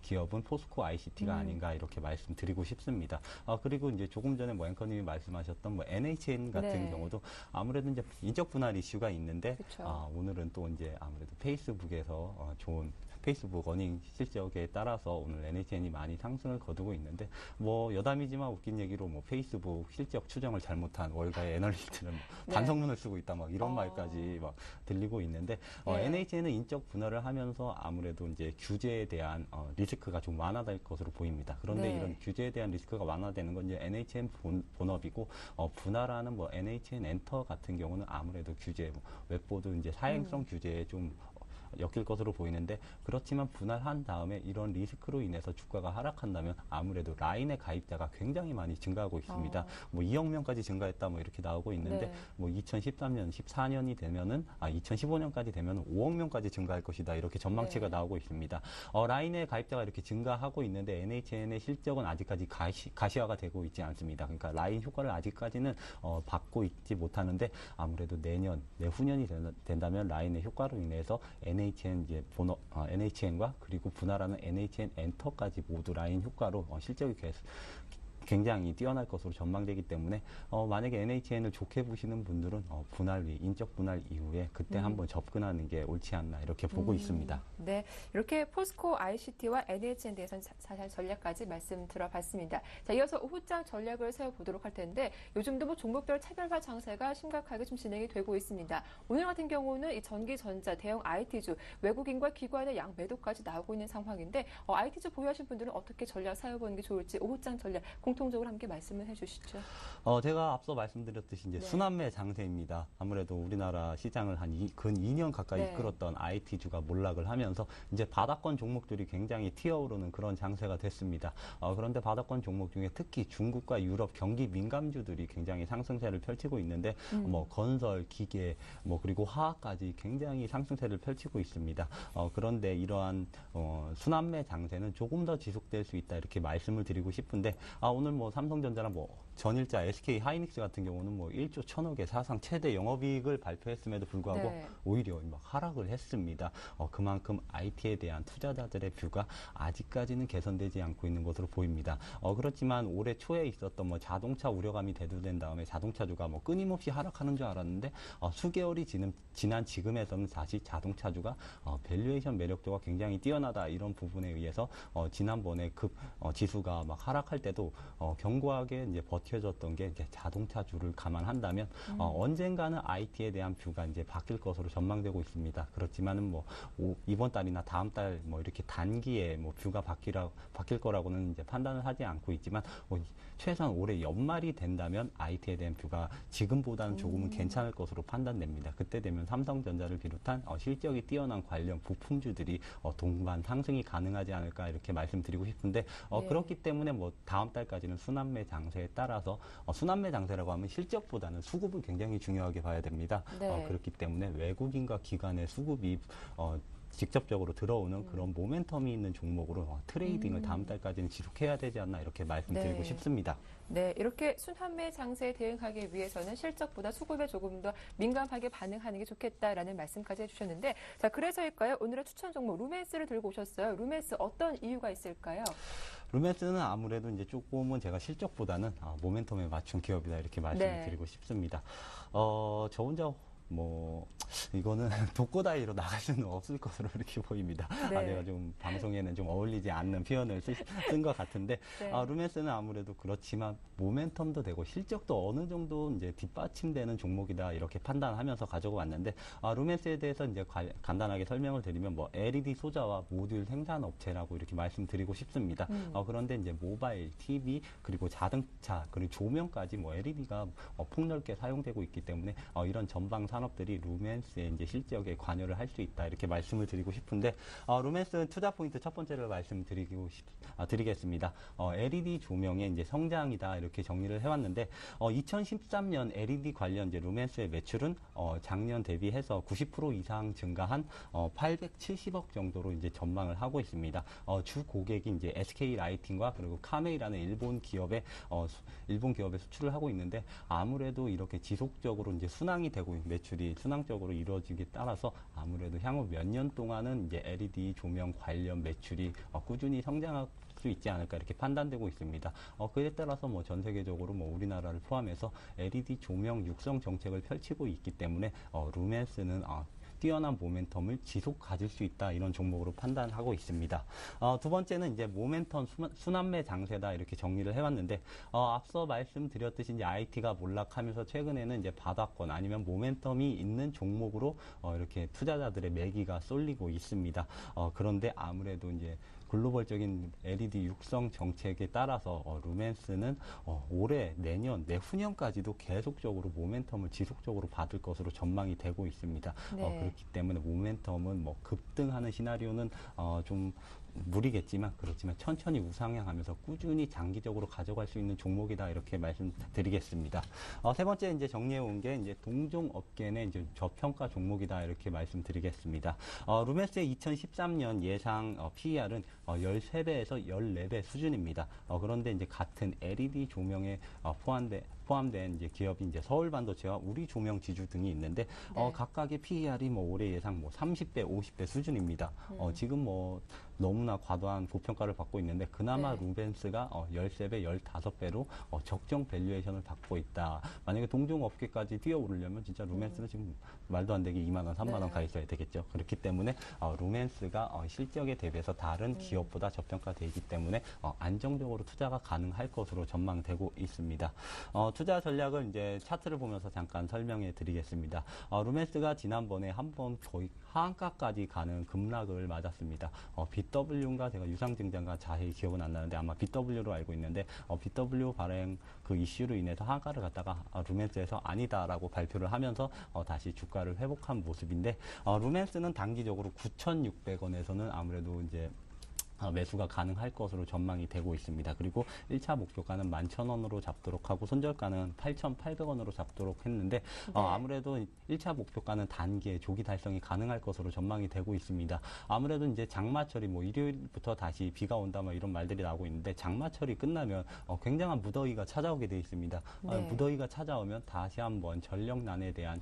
기업은 포스코 ICT가 아닌가 이렇게 말씀드리고 싶습니다. 그리고 이제 조금 전에 뭐 앵커님이 말씀하셨던 뭐 NHN 같은 네. 경우도 아무래도 이제 인적 분할 이슈가 있는데 그쵸. 오늘은 또 이제 아무래도 페이스북에서 좋은 페이스북 어닝 실적에 따라서 오늘 NHN이 많이 상승을 거두고 있는데 뭐 여담이지만 웃긴 얘기로 뭐 페이스북 실적 추정을 잘못한 월가의 애널리스트는 네. 반성문을 쓰고 있다 막 이런 말까지 막 들리고 있는데 네. NHN은 인적 분할을 하면서 아무래도 이제 규제에 대한 리스크가 좀 완화될 것으로 보입니다. 그런데 네. 이런 규제에 대한 리스크가 완화되는 건 이제 NHN 본업이고 분할하는 뭐 NHN 엔터 같은 경우는 아무래도 규제 웹보드 이제 사행성 규제에 좀 엮일 것으로 보이는데 그렇지만 분할한 다음에 이런 리스크로 인해서 주가가 하락한다면 아무래도 라인의 가입자가 굉장히 많이 증가하고 있습니다. 뭐 2억 명까지 증가했다 뭐 이렇게 나오고 있는데 네. 뭐 2013년, 14년이 되면은 2015년까지 되면 5억 명까지 증가할 것이다 이렇게 전망치가 네. 나오고 있습니다. 라인의 가입자가 이렇게 증가하고 있는데 NHN의 실적은 아직까지 가시화가 되고 있지 않습니다. 그러니까 라인 효과를 아직까지는 받고 있지 못하는데 아무래도 내후년이 된다면 라인의 효과로 인해서 NHN 이제 NHN과 그리고 분할하는 NHN 엔터까지 모두 라인 효과로 실적이 굉장히 뛰어날 것으로 전망되기 때문에 만약에 NHN을 좋게 보시는 분들은 분할 인적 분할 이후에 그때 한번 접근하는 게 옳지 않나 이렇게 보고 있습니다. 네, 이렇게 포스코 ICT와 NHN에 대해서는 자세한 전략까지 말씀 들어봤습니다. 자, 이어서 오후장 전략을 세워보도록 할 텐데 요즘도 뭐 종목별 차별화 장세가 심각하게 좀 진행이 되고 있습니다. 오늘 같은 경우는 이 전기전자, 대형 IT주, 외국인과 기관의 양 매도까지 나오고 있는 상황인데 IT주 보유하신 분들은 어떻게 전략 세워보는 게 좋을지 오후장 전략 공통적으로 함께 말씀을 해주시죠. 제가 앞서 말씀드렸듯이 이제 순환매 장세입니다. 아무래도 우리나라 시장을 근 2년 가까이 이끌었던 IT주가 몰락을 하면서 이제 바닥권 종목들이 굉장히 튀어오르는 그런 장세가 됐습니다. 그런데 바닥권 종목 중에 특히 중국과 유럽 경기 민감주들이 굉장히 상승세를 펼치고 있는데 뭐 건설, 기계, 뭐 그리고 화학까지 굉장히 상승세를 펼치고 있습니다. 그런데 이러한 순환매 장세는 조금 더 지속될 수 있다 이렇게 말씀을 드리고 싶은데 오늘 뭐 삼성전자나 뭐 전일자 SK 하이닉스 같은 경우는 뭐 1조 1,000억의 사상 최대 영업이익을 발표했음에도 불구하고 오히려 막 하락을 했습니다. 그만큼 IT에 대한 투자자들의 뷰가 아직까지는 개선되지 않고 있는 것으로 보입니다. 그렇지만 올해 초에 있었던 뭐 자동차 우려감이 대두된 다음에 자동차주가 뭐 끊임없이 하락하는 줄 알았는데 수개월이 지난 지금에서는 다시 자동차주가 밸류에이션 매력도가 굉장히 뛰어나다 이런 부분에 의해서 지난번에 지수가 막 하락할 때도 견고하게 이제 버텨줬던 게 이제 자동차주를 감안한다면 언젠가는 IT에 대한 뷰가 이제 바뀔 것으로 전망되고 있습니다. 그렇지만은 뭐 이번 달이나 다음 달 뭐 이렇게 단기에 뭐 뷰가 바뀔 거라고는 이제 판단을 하지 않고 있지만 최소한 올해 연말이 된다면 IT에 대한 뷰가 지금보다는 조금은 괜찮을 것으로 판단됩니다. 그때 되면 삼성전자를 비롯한 실적이 뛰어난 관련 부품주들이 동반 상승이 가능하지 않을까 이렇게 말씀드리고 싶은데 그렇기 때문에 뭐 다음 달까지는 순환매 장세에 따라서 순환매 장세라고 하면 실적보다는 수급을 굉장히 중요하게 봐야 됩니다. 그렇기 때문에 외국인과 기관의 수급이 직접적으로 들어오는 그런 모멘텀이 있는 종목으로 트레이딩을 다음 달까지는 지속해야 되지 않나 이렇게 말씀드리고 싶습니다. 네, 이렇게 순환매 장세에 대응하기 위해서는 실적보다 수급에 조금 더 민감하게 반응하는 게 좋겠다라는 말씀까지 해주셨는데 자, 그래서일까요? 오늘의 추천 종목 루멘스를 들고 오셨어요. 루멘스 어떤 이유가 있을까요? 루멘스는 아무래도 이제 조금은 제가 실적보다는 모멘텀에 맞춘 기업이다 이렇게 말씀을 드리고 싶습니다. 저 혼자 이거는 독고다이로 나갈 수는 없을 것으로 이렇게 보입니다. 내가 좀 방송에는 좀 어울리지 않는 표현을 쓴 것 같은데, 루멘스는 아무래도 그렇지만 모멘텀도 되고 실적도 어느 정도 이제 뒷받침되는 종목이다 이렇게 판단하면서 가지고 왔는데, 루멘스에 대해서 이제 간단하게 설명을 드리면 LED 소자와 모듈 생산 업체라고 이렇게 말씀드리고 싶습니다. 그런데 이제 모바일, TV, 그리고 자동차, 그리고 조명까지 LED가 폭넓게 사용되고 있기 때문에 이런 전방 산업들이 루멘스의 이제 실적에 관여를 할 수 있다 이렇게 말씀을 드리고 싶은데 루멘스 투자 포인트 첫 번째를 드리겠습니다. LED 조명의 이제 성장이다 이렇게 정리를 해왔는데 2013년 LED 관련 이제 루멘스의 매출은 작년 대비해서 90% 이상 증가한 870억 정도로 이제 전망을 하고 있습니다. 주 고객이 이제 SK 라이팅과 그리고 카메이라는 일본 기업에 수출을 하고 있는데 아무래도 이렇게 지속적으로 이제 순항이 되고 매출이 순항적으로 이루어지기에 따라서 아무래도 향후 몇 년 동안은 이제 LED 조명 관련 매출이 꾸준히 성장할 수 있지 않을까 이렇게 판단되고 있습니다. 그에 따라서 전 세계적으로 우리나라를 포함해서 LED 조명 육성 정책을 펼치고 있기 때문에 루멘스는 뛰어난 모멘텀을 지속 가질 수 있다 이런 종목으로 판단하고 있습니다. 두 번째는 이제 모멘텀 순환매 장세다 이렇게 정리를 해왔는데 앞서 말씀드렸듯이 이제 IT가 몰락하면서 최근에는 이제 바닥권 아니면 모멘텀이 있는 종목으로 이렇게 투자자들의 매기가 쏠리고 있습니다. 그런데 아무래도 이제 글로벌적인 LED 육성 정책에 따라서 루멘스는 올해, 내년, 내후년까지도 계속적으로 모멘텀을 지속적으로 받을 것으로 전망이 되고 있습니다. 그렇기 때문에 모멘텀은 급등하는 시나리오는 좀 무리겠지만 그렇지만 천천히 우상향하면서 꾸준히 장기적으로 가져갈 수 있는 종목이다 이렇게 말씀드리겠습니다. 세 번째 이제 정리해 온 게 이제 동종 업계 내 이제 저평가 종목이다 이렇게 말씀드리겠습니다. 루멘스의 2013년 예상 PER은 13배에서 14배 수준입니다. 그런데 이제 같은 LED 조명에 포함된 이제 기업이 이제 서울반도체와 우리조명지주 등이 있는데 네. 각각의 PER이 뭐 올해 예상 뭐 30배, 50배 수준입니다. 지금 뭐 너무나 과도한 고평가를 받고 있는데 그나마 네. 루벤스가 13배, 15배로 적정 밸류에이션을 받고 있다. 만약에 동종업계까지 뛰어오르려면 진짜 루멘스는 지금 말도 안 되게 2만 원, 3만 원 네. 가 있어야 되겠죠. 그렇기 때문에 루멘스가 실적에 대비해서 다른 기업보다 저평가되기 때문에 안정적으로 투자가 가능할 것으로 전망되고 있습니다. 투자 전략을 이제 차트를 보면서 잠깐 설명해 드리겠습니다. 루멘스가 지난번에 한번 거의 하한가까지 가는 급락을 맞았습니다. BW인가 제가 유상증자가 자세히 기억은 안 나는데 아마 BW로 알고 있는데 BW 발행 그 이슈로 인해서 하한가를 갔다가 루멘스에서 아니다라고 발표를 하면서 다시 주가를 회복한 모습인데 루멘스는 단기적으로 9,600원에서는 아무래도 이제 매수가 가능할 것으로 전망이 되고 있습니다. 그리고 1차 목표가는 11,000원으로 잡도록 하고 손절가는 8,800원으로 잡도록 했는데 아무래도 1차 목표가는 단기에 조기 달성이 가능할 것으로 전망이 되고 있습니다. 아무래도 이제 장마철이 뭐 일요일부터 다시 비가 온다 뭐 이런 말들이 나오고 있는데 장마철이 끝나면 굉장한 무더위가 찾아오게 돼 있습니다. 네. 무더위가 찾아오면 다시 한번 전력난에 대한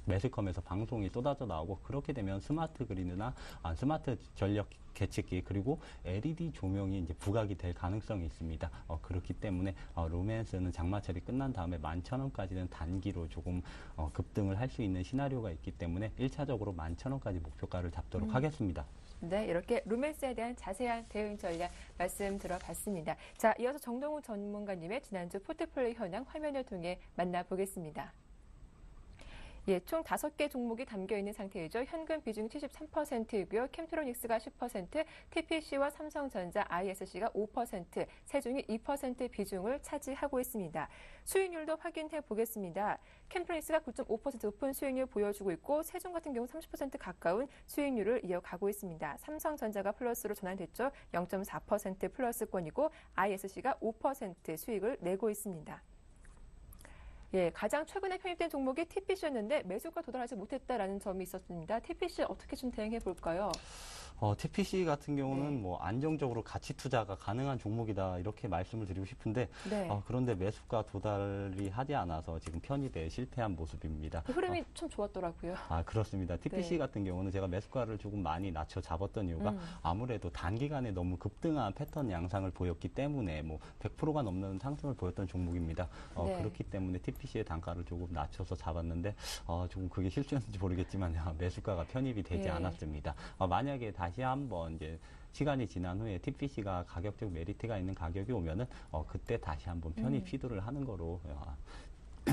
매스컴에서 방송이 쏟아져 나오고 그렇게 되면 스마트 그리드나 스마트 전력 계측기 그리고 LED 조명이 이제 부각이 될 가능성이 있습니다. 그렇기 때문에 루멘스는 장마철이 끝난 다음에 11,000원까지는 단기로 조금 급등을 할 수 있는 시나리오가 있기 때문에 1차적으로 11,000원까지 목표가를 잡도록 하겠습니다. 네, 이렇게 루멘스에 대한 자세한 대응 전략 말씀 들어봤습니다. 자, 이어서 정동훈 전문가님의 지난주 포트폴리오 현황 화면을 통해 만나보겠습니다. 예, 총 5개 종목이 담겨있는 상태이죠. 현금 비중이 73%이고요. 캠트로닉스가 10%, TPC와 삼성전자, ISC가 5%, 세종이 2% 비중을 차지하고 있습니다. 수익률도 확인해 보겠습니다. 캠트로닉스가 9.5% 높은 수익률 보여주고 있고 세종 같은 경우 30% 가까운 수익률을 이어가고 있습니다. 삼성전자가 플러스로 전환됐죠. 0.4% 플러스권이고 ISC가 5% 수익을 내고 있습니다. 예, 가장 최근에 편입된 종목이 TPC였는데 매수가 도달하지 못했다라는 점이 있었습니다. TPC 어떻게 좀 대응해 볼까요? TPC 같은 경우는 네. 뭐 안정적으로 가치 투자가 가능한 종목이다 이렇게 말씀을 드리고 싶은데 네. 그런데 매수가 도달이 하지 않아서 지금 편입에 실패한 모습입니다. 흐름이 참 좋았더라고요. 그렇습니다. TPC 네. 같은 경우는 제가 매수가를 조금 많이 낮춰 잡았던 이유가 아무래도 단기간에 너무 급등한 패턴 양상을 보였기 때문에 뭐 100%가 넘는 상승을 보였던 종목입니다. 네. 그렇기 때문에 TPC의 단가를 조금 낮춰서 잡았는데 조금 그게 실수였는지 모르겠지만 매수가가 편입이 되지 예. 않았습니다. 만약에 다시 한번 이제 시간이 지난 후에 TPC가 가격적 메리트가 있는 가격이 오면은 그때 다시 한번 편입 시도를 하는 거로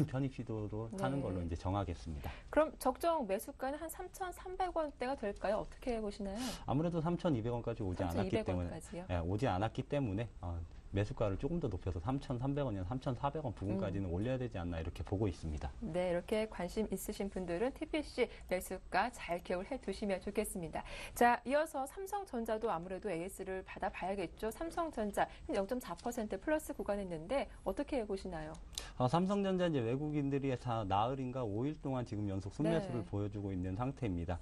편입 시도로 네. 하는 걸로 이제 정하겠습니다. 그럼 적정 매수가는 한 3,300원대가 될까요? 어떻게 보시나요? 아무래도 3,200원까지 오지 않았기 때문에 3,200원까지요? 오지 않았기 때문에 매수가를 조금 더 높여서 3,300원이나 3,400원 부근까지는 올려야 되지 않나 이렇게 보고 있습니다. 네, 이렇게 관심 있으신 분들은 TPC 매수가 잘 기억을 해두시면 좋겠습니다. 자, 이어서 삼성전자도 아무래도 AS를 받아봐야겠죠. 삼성전자 0.4% 플러스 구간했는데 어떻게 보시나요? 삼성전자 이제 외국인들이 나흘인가 5일 동안 지금 연속 순매수를 네. 보여주고 있는 상태입니다.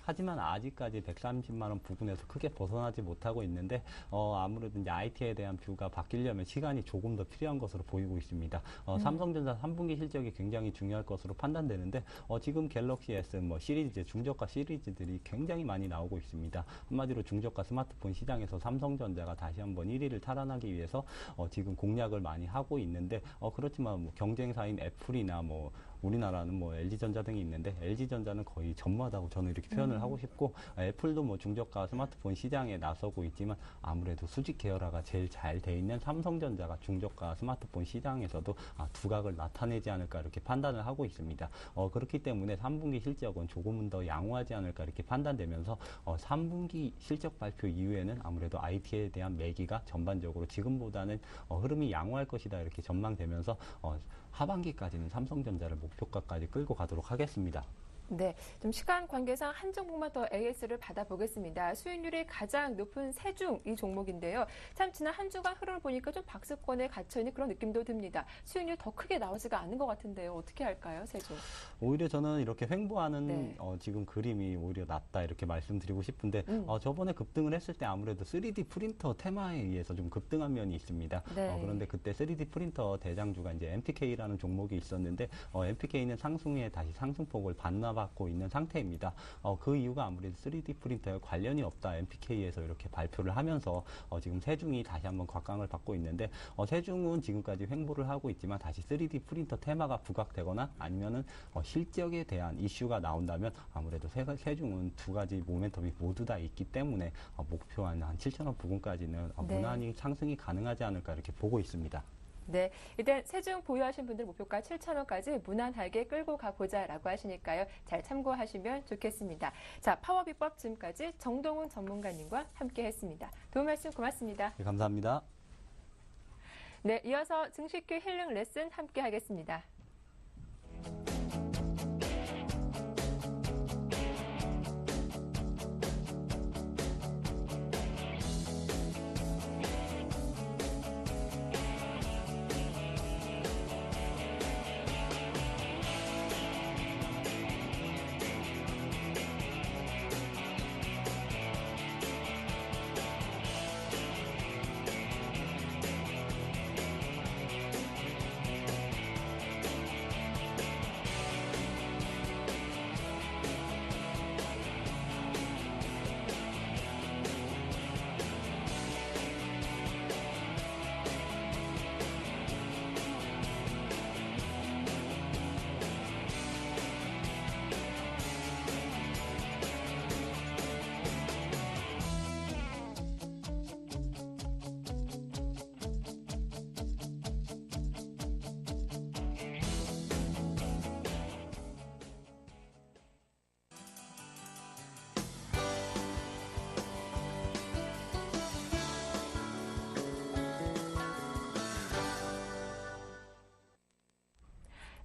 하지만 아직까지 130만 원 부근에서 크게 벗어나지 못하고 있는데 아무래도 이제 IT에 대한 뷰가 바뀌려면 시간이 조금 더 필요한 것으로 보이고 있습니다. 삼성전자 3분기 실적이 굉장히 중요할 것으로 판단되는데 지금 갤럭시 S 뭐 시리즈 중저가 시리즈들이 굉장히 많이 나오고 있습니다. 한마디로 중저가 스마트폰 시장에서 삼성전자가 다시 한번 1위를 탈환하기 위해서 지금 공략을 많이 하고 있는데 그렇지만 뭐 경쟁사인 애플이나 뭐 우리나라는 뭐 LG전자 등이 있는데 LG전자는 거의 전무하다고 저는 이렇게 표현을 하고 싶고 애플도 뭐 중저가 스마트폰 시장에 나서고 있지만 아무래도 수직 계열화가 제일 잘 돼 있는 삼성전자가 중저가 스마트폰 시장에서도 두각을 나타내지 않을까 이렇게 판단을 하고 있습니다. 그렇기 때문에 3분기 실적은 조금은 더 양호하지 않을까 이렇게 판단되면서 3분기 실적 발표 이후에는 아무래도 IT에 대한 매기가 전반적으로 지금보다는 흐름이 양호할 것이다 이렇게 전망되면서 하반기까지는 삼성전자를 목표가까지 끌고 가도록 하겠습니다. 네, 좀 시간 관계상 한 종목만 더 AS를 받아보겠습니다. 수익률이 가장 높은 세중 이 종목인데요. 참 지난 한 주간 흐름을 보니까 좀 박스권에 갇혀있는 그런 느낌도 듭니다. 수익률 더 크게 나오지가 않은 것 같은데요. 어떻게 할까요, 세중? 오히려 저는 이렇게 횡보하는 네. 지금 그림이 오히려 낫다 이렇게 말씀드리고 싶은데 저번에 급등을 했을 때 아무래도 3D 프린터 테마에 의해서 좀 급등한 면이 있습니다. 네. 그런데 그때 3D 프린터 대장주가 이제 MTK라는 종목이 있었는데 MTK는 상승에 다시 상승폭을 반납받고 있는 상태입니다. 그 이유가 아무래도 3D 프린터에 관련이 없다 MTK에서 이렇게 발표를 하면서 지금 세중이 다시 한번 곽강을 받고 있는데 세중은 지금까지 횡보를 하고 있지만 다시 3D 프린터 테마가 부각되거나 아니면은 실적에 대한 이슈가 나온다면 아무래도 세중은 두 가지 모멘텀이 모두 다 있기 때문에 목표한 한 7,000원 부근까지는 네. 무난히 상승이 가능하지 않을까 이렇게 보고 있습니다. 네, 일단 세중 보유하신 분들 목표가 7,000원까지 무난하게 끌고 가보자라고 하시니까요. 잘 참고하시면 좋겠습니다. 자, 파워비법 지금까지 정동훈 전문가님과 함께했습니다. 도움 말씀 고맙습니다. 네, 감사합니다. 네, 이어서 증식기 힐링 레슨 함께하겠습니다.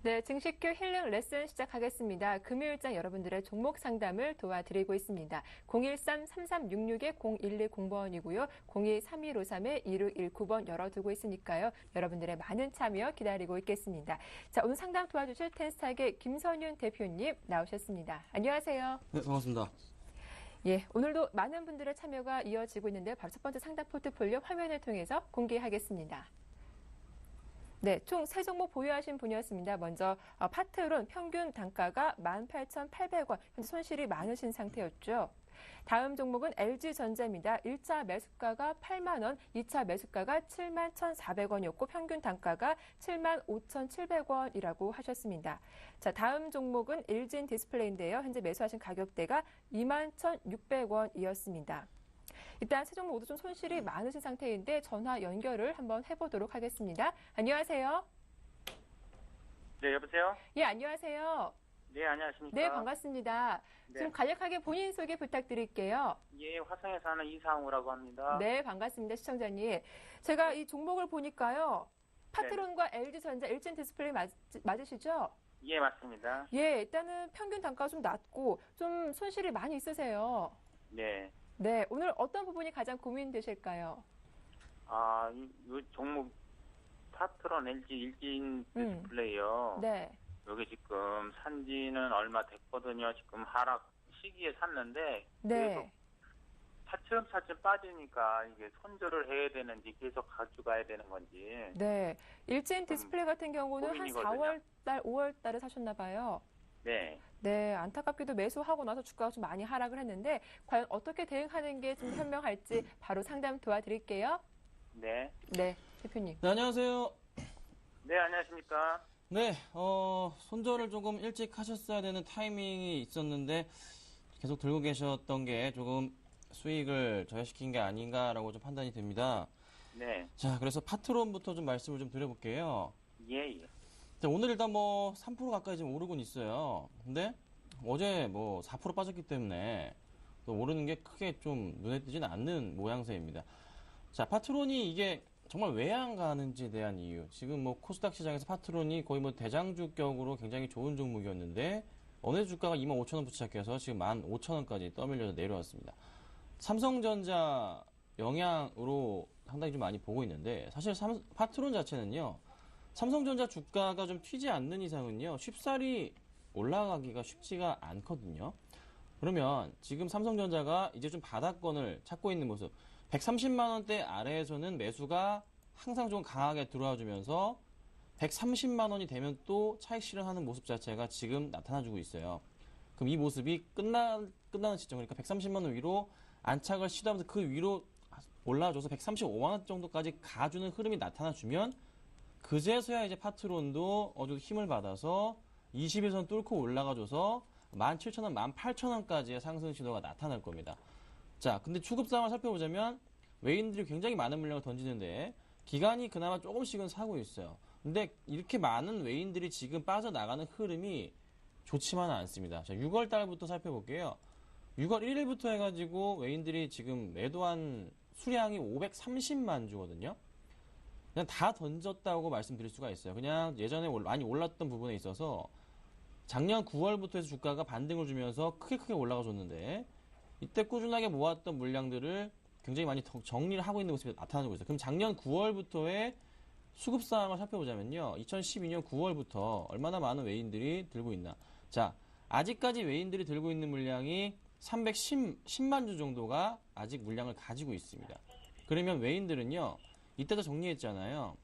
네, 증식교 힐링 레슨 시작하겠습니다. 금요일장 여러분들의 종목 상담을 도와드리고 있습니다. 013-3366-0110번이고요. 02-3153-2619번 열어두고 있으니까요. 여러분들의 많은 참여 기다리고 있겠습니다. 자, 오늘 상담 도와주실 텐스탁의 김선윤 대표님 나오셨습니다. 안녕하세요. 네, 반갑습니다. 예, 오늘도 많은 분들의 참여가 이어지고 있는데요. 바로 첫 번째 상담 포트폴리오 화면을 통해서 공개하겠습니다. 네, 총 3종목 보유하신 분이었습니다. 먼저 파트론 평균 단가가 18,800원, 현재 손실이 많으신 상태였죠. 다음 종목은 LG전자입니다. 1차 매수가가 8만 원, 2차 매수가가 7만 1,400원이었고 평균 단가가 7만 5,700원이라고 하셨습니다. 자, 다음 종목은 LG 디스플레이인데요. 현재 매수하신 가격대가 2만 1,600원이었습니다. 일단 세 종목 모두 좀 손실이 많으신 상태인데 전화 연결을 한번 해보도록 하겠습니다. 안녕하세요. 네, 여보세요? 예, 안녕하세요. 네, 안녕하십니까? 네, 반갑습니다. 네. 좀 간략하게 본인 소개 부탁드릴게요. 예, 화성에 사는 이상우라고 합니다. 네, 반갑습니다, 시청자님. 제가 이 종목을 보니까요. 파트론과 LG전자, LG 디스플레이 맞으시죠? 예, 맞습니다. 예, 일단은 평균 단가가 좀 낮고 좀 손실이 많이 있으세요. 네. 네, 오늘 어떤 부분이 가장 고민되실까요? 이 종목 파트론 LG 일진 음. 디스플레이요. 네, 여기 지금 산지는 얼마 됐거든요. 지금 하락 시기에 샀는데 네. 계속 차츰차츰 빠지니까 이게 손절을 해야 되는지 계속 가져가야 되는 건지. 네. 일진 디스플레이 같은 경우는 한 고민이거든요. 4월 달, 5월 달에 사셨나 봐요. 네. 네, 안타깝게도 매수하고 나서 주가가 좀 많이 하락을 했는데 과연 어떻게 대응하는 게 좀 현명할지 바로 상담 도와드릴게요. 네. 네, 대표님. 네, 안녕하세요. 네, 안녕하십니까? 네, 손절을 조금 일찍 하셨어야 되는 타이밍이 있었는데 계속 들고 계셨던 게 조금 수익을 저하시킨 게 아닌가라고 좀 판단이 됩니다. 네. 자, 그래서 파트론부터 좀 말씀을 좀 드려볼게요. 예, 예. 자, 오늘 일단 뭐 3% 가까이 지금 오르곤 있어요. 근데 어제 뭐 4% 빠졌기 때문에 또 오르는 게 크게 좀 눈에 띄지는 않는 모양새입니다. 자, 파트론이 이게 정말 왜 안 가는지에 대한 이유. 지금 뭐 코스닥 시장에서 파트론이 거의 뭐 대장주격으로 굉장히 좋은 종목이었는데 어느 주가가 25,000원 부착해서 지금 15,000원까지 떠밀려서 내려왔습니다. 삼성전자 영향으로 상당히 좀 많이 보고 있는데 사실 파트론 자체는요. 삼성전자 주가가 좀 튀지 않는 이상은요. 쉽사리 올라가기가 쉽지가 않거든요. 그러면 지금 삼성전자가 이제 좀 바닥권을 찾고 있는 모습 130만 원대 아래에서는 매수가 항상 좀 강하게 들어와 주면서 130만 원이 되면 또 차익 실현하는 모습 자체가 지금 나타나주고 있어요. 그럼 이 모습이 끝나는 시점, 그러니까 130만 원 위로 안착을 시도하면서 그 위로 올라줘서 135만 원 정도까지 가주는 흐름이 나타나주면 그제서야 이제 파트론도 어느 정도 힘을 받아서 21선 뚫고 올라가줘서 17,000원, 18,000원까지의 상승 시도가 나타날 겁니다. 자, 근데 추급 상황을 살펴보자면 외인들이 굉장히 많은 물량을 던지는데 기관이 그나마 조금씩은 사고 있어요. 근데 이렇게 많은 외인들이 지금 빠져나가는 흐름이 좋지만은 않습니다. 자, 6월 달부터 살펴볼게요. 6월 1일부터 해가지고 외인들이 지금 매도한 수량이 530만 주거든요. 그냥 다 던졌다고 말씀드릴 수가 있어요. 그냥 예전에 많이 올랐던 부분에 있어서 작년 9월부터 해서 주가가 반등을 주면서 크게 올라가 줬는데 이때 꾸준하게 모았던 물량들을 굉장히 많이 정리를 하고 있는 모습이 나타나고 있어요. 그럼 작년 9월부터의 수급 상황을 살펴보자면요. 2012년 9월부터 얼마나 많은 외인들이 들고 있나. 자, 아직까지 외인들이 들고 있는 물량이 310만 주 정도가 아직 물량을 가지고 있습니다. 그러면 외인들은요. 이때도 정리했잖아요.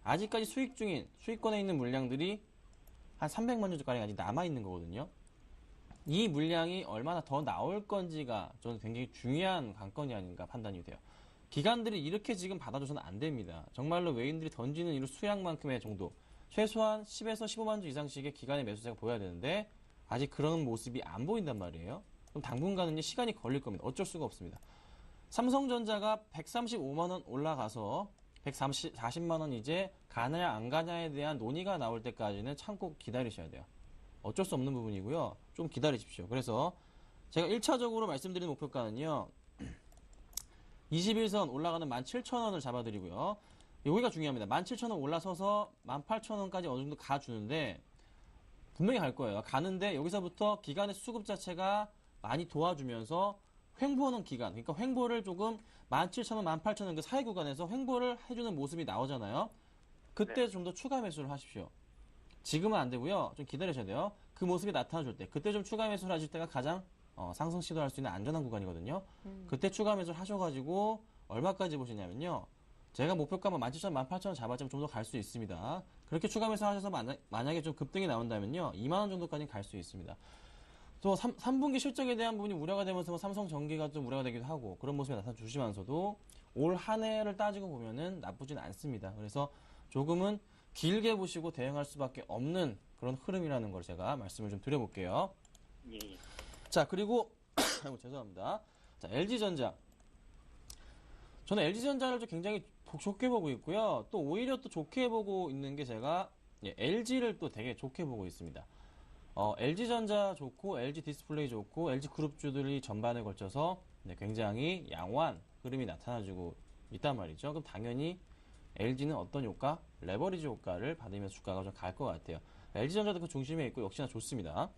아직까지 수익권에 있는 물량들이 한 300만 주까지 아직 남아있는 거거든요. 이 물량이 얼마나 더 나올 건지가 저는 굉장히 중요한 관건이 아닌가 판단이 돼요. 기관들이 이렇게 지금 받아줘서는 안 됩니다. 정말로 외인들이 던지는 이 수량만큼의 정도, 최소한 10에서 15만 주 이상씩의 기관의 매수세가 보여야 되는데 아직 그런 모습이 안 보인단 말이에요. 그럼 당분간은 시간이 걸릴 겁니다. 어쩔 수가 없습니다. 삼성전자가 135만 원 올라가서 140만 원 이제 가느냐 안 가냐에 대한 논의가 나올 때까지는 참고 기다리셔야 돼요. 어쩔 수 없는 부분이고요. 좀 기다리십시오. 그래서 제가 1차적으로 말씀드리는 목표가는요. 21선 올라가는 17,000원을 잡아드리고요. 여기가 중요합니다. 17,000원 올라서서 18,000원까지 어느 정도 가주는데 분명히 갈 거예요. 가는데 여기서부터 기간의 수급 자체가 많이 도와주면서 횡보하는 기간, 그러니까 횡보를 조금 17,000원, 18,000원 그 사이 구간에서 횡보를 해주는 모습이 나오잖아요. 그때 좀 더 추가 매수를 하십시오. 지금은 안 되고요. 좀 기다리셔야 돼요. 그 모습이 나타나줄 때, 그때 좀 추가 매수를 하실 때가 가장 상승 시도할 수 있는 안전한 구간이거든요. 그때 추가 매수를 하셔가지고 얼마까지 보시냐면요. 제가 목표가만 17,000원, 18,000원 잡았지만 좀 더 갈 수 있습니다. 그렇게 추가 매수 하셔서 만약에 좀 급등이 나온다면요. 2만원 정도까지 갈 수 있습니다. 또 3분기 실적에 대한 부분이 우려가 되면서 삼성전기가 좀 우려가 되기도 하고 그런 모습이 나타나 주시면서도 올 한 해를 따지고 보면은 나쁘진 않습니다. 그래서 조금은 길게 보시고 대응할 수밖에 없는 그런 흐름이라는 걸 제가 말씀을 좀 드려볼게요. 예. 자, 그리고 아이고, 죄송합니다. 자, LG전자. 저는 LG전자를 좀 굉장히 좋게 보고 있고요. 또 오히려 또 좋게 보고 있는 게 제가 LG를 또 되게 좋게 보고 있습니다. LG전자 좋고 LG디스플레이 좋고 LG그룹주들이 전반에 걸쳐서 굉장히 양호한 흐름이 나타나주고 있단 말이죠. 그럼 당연히 LG는 어떤 효과? 레버리지 효과를 받으면서 주가가 좀 갈 것 같아요. LG전자도 그 중심에 있고 역시나 좋습니다.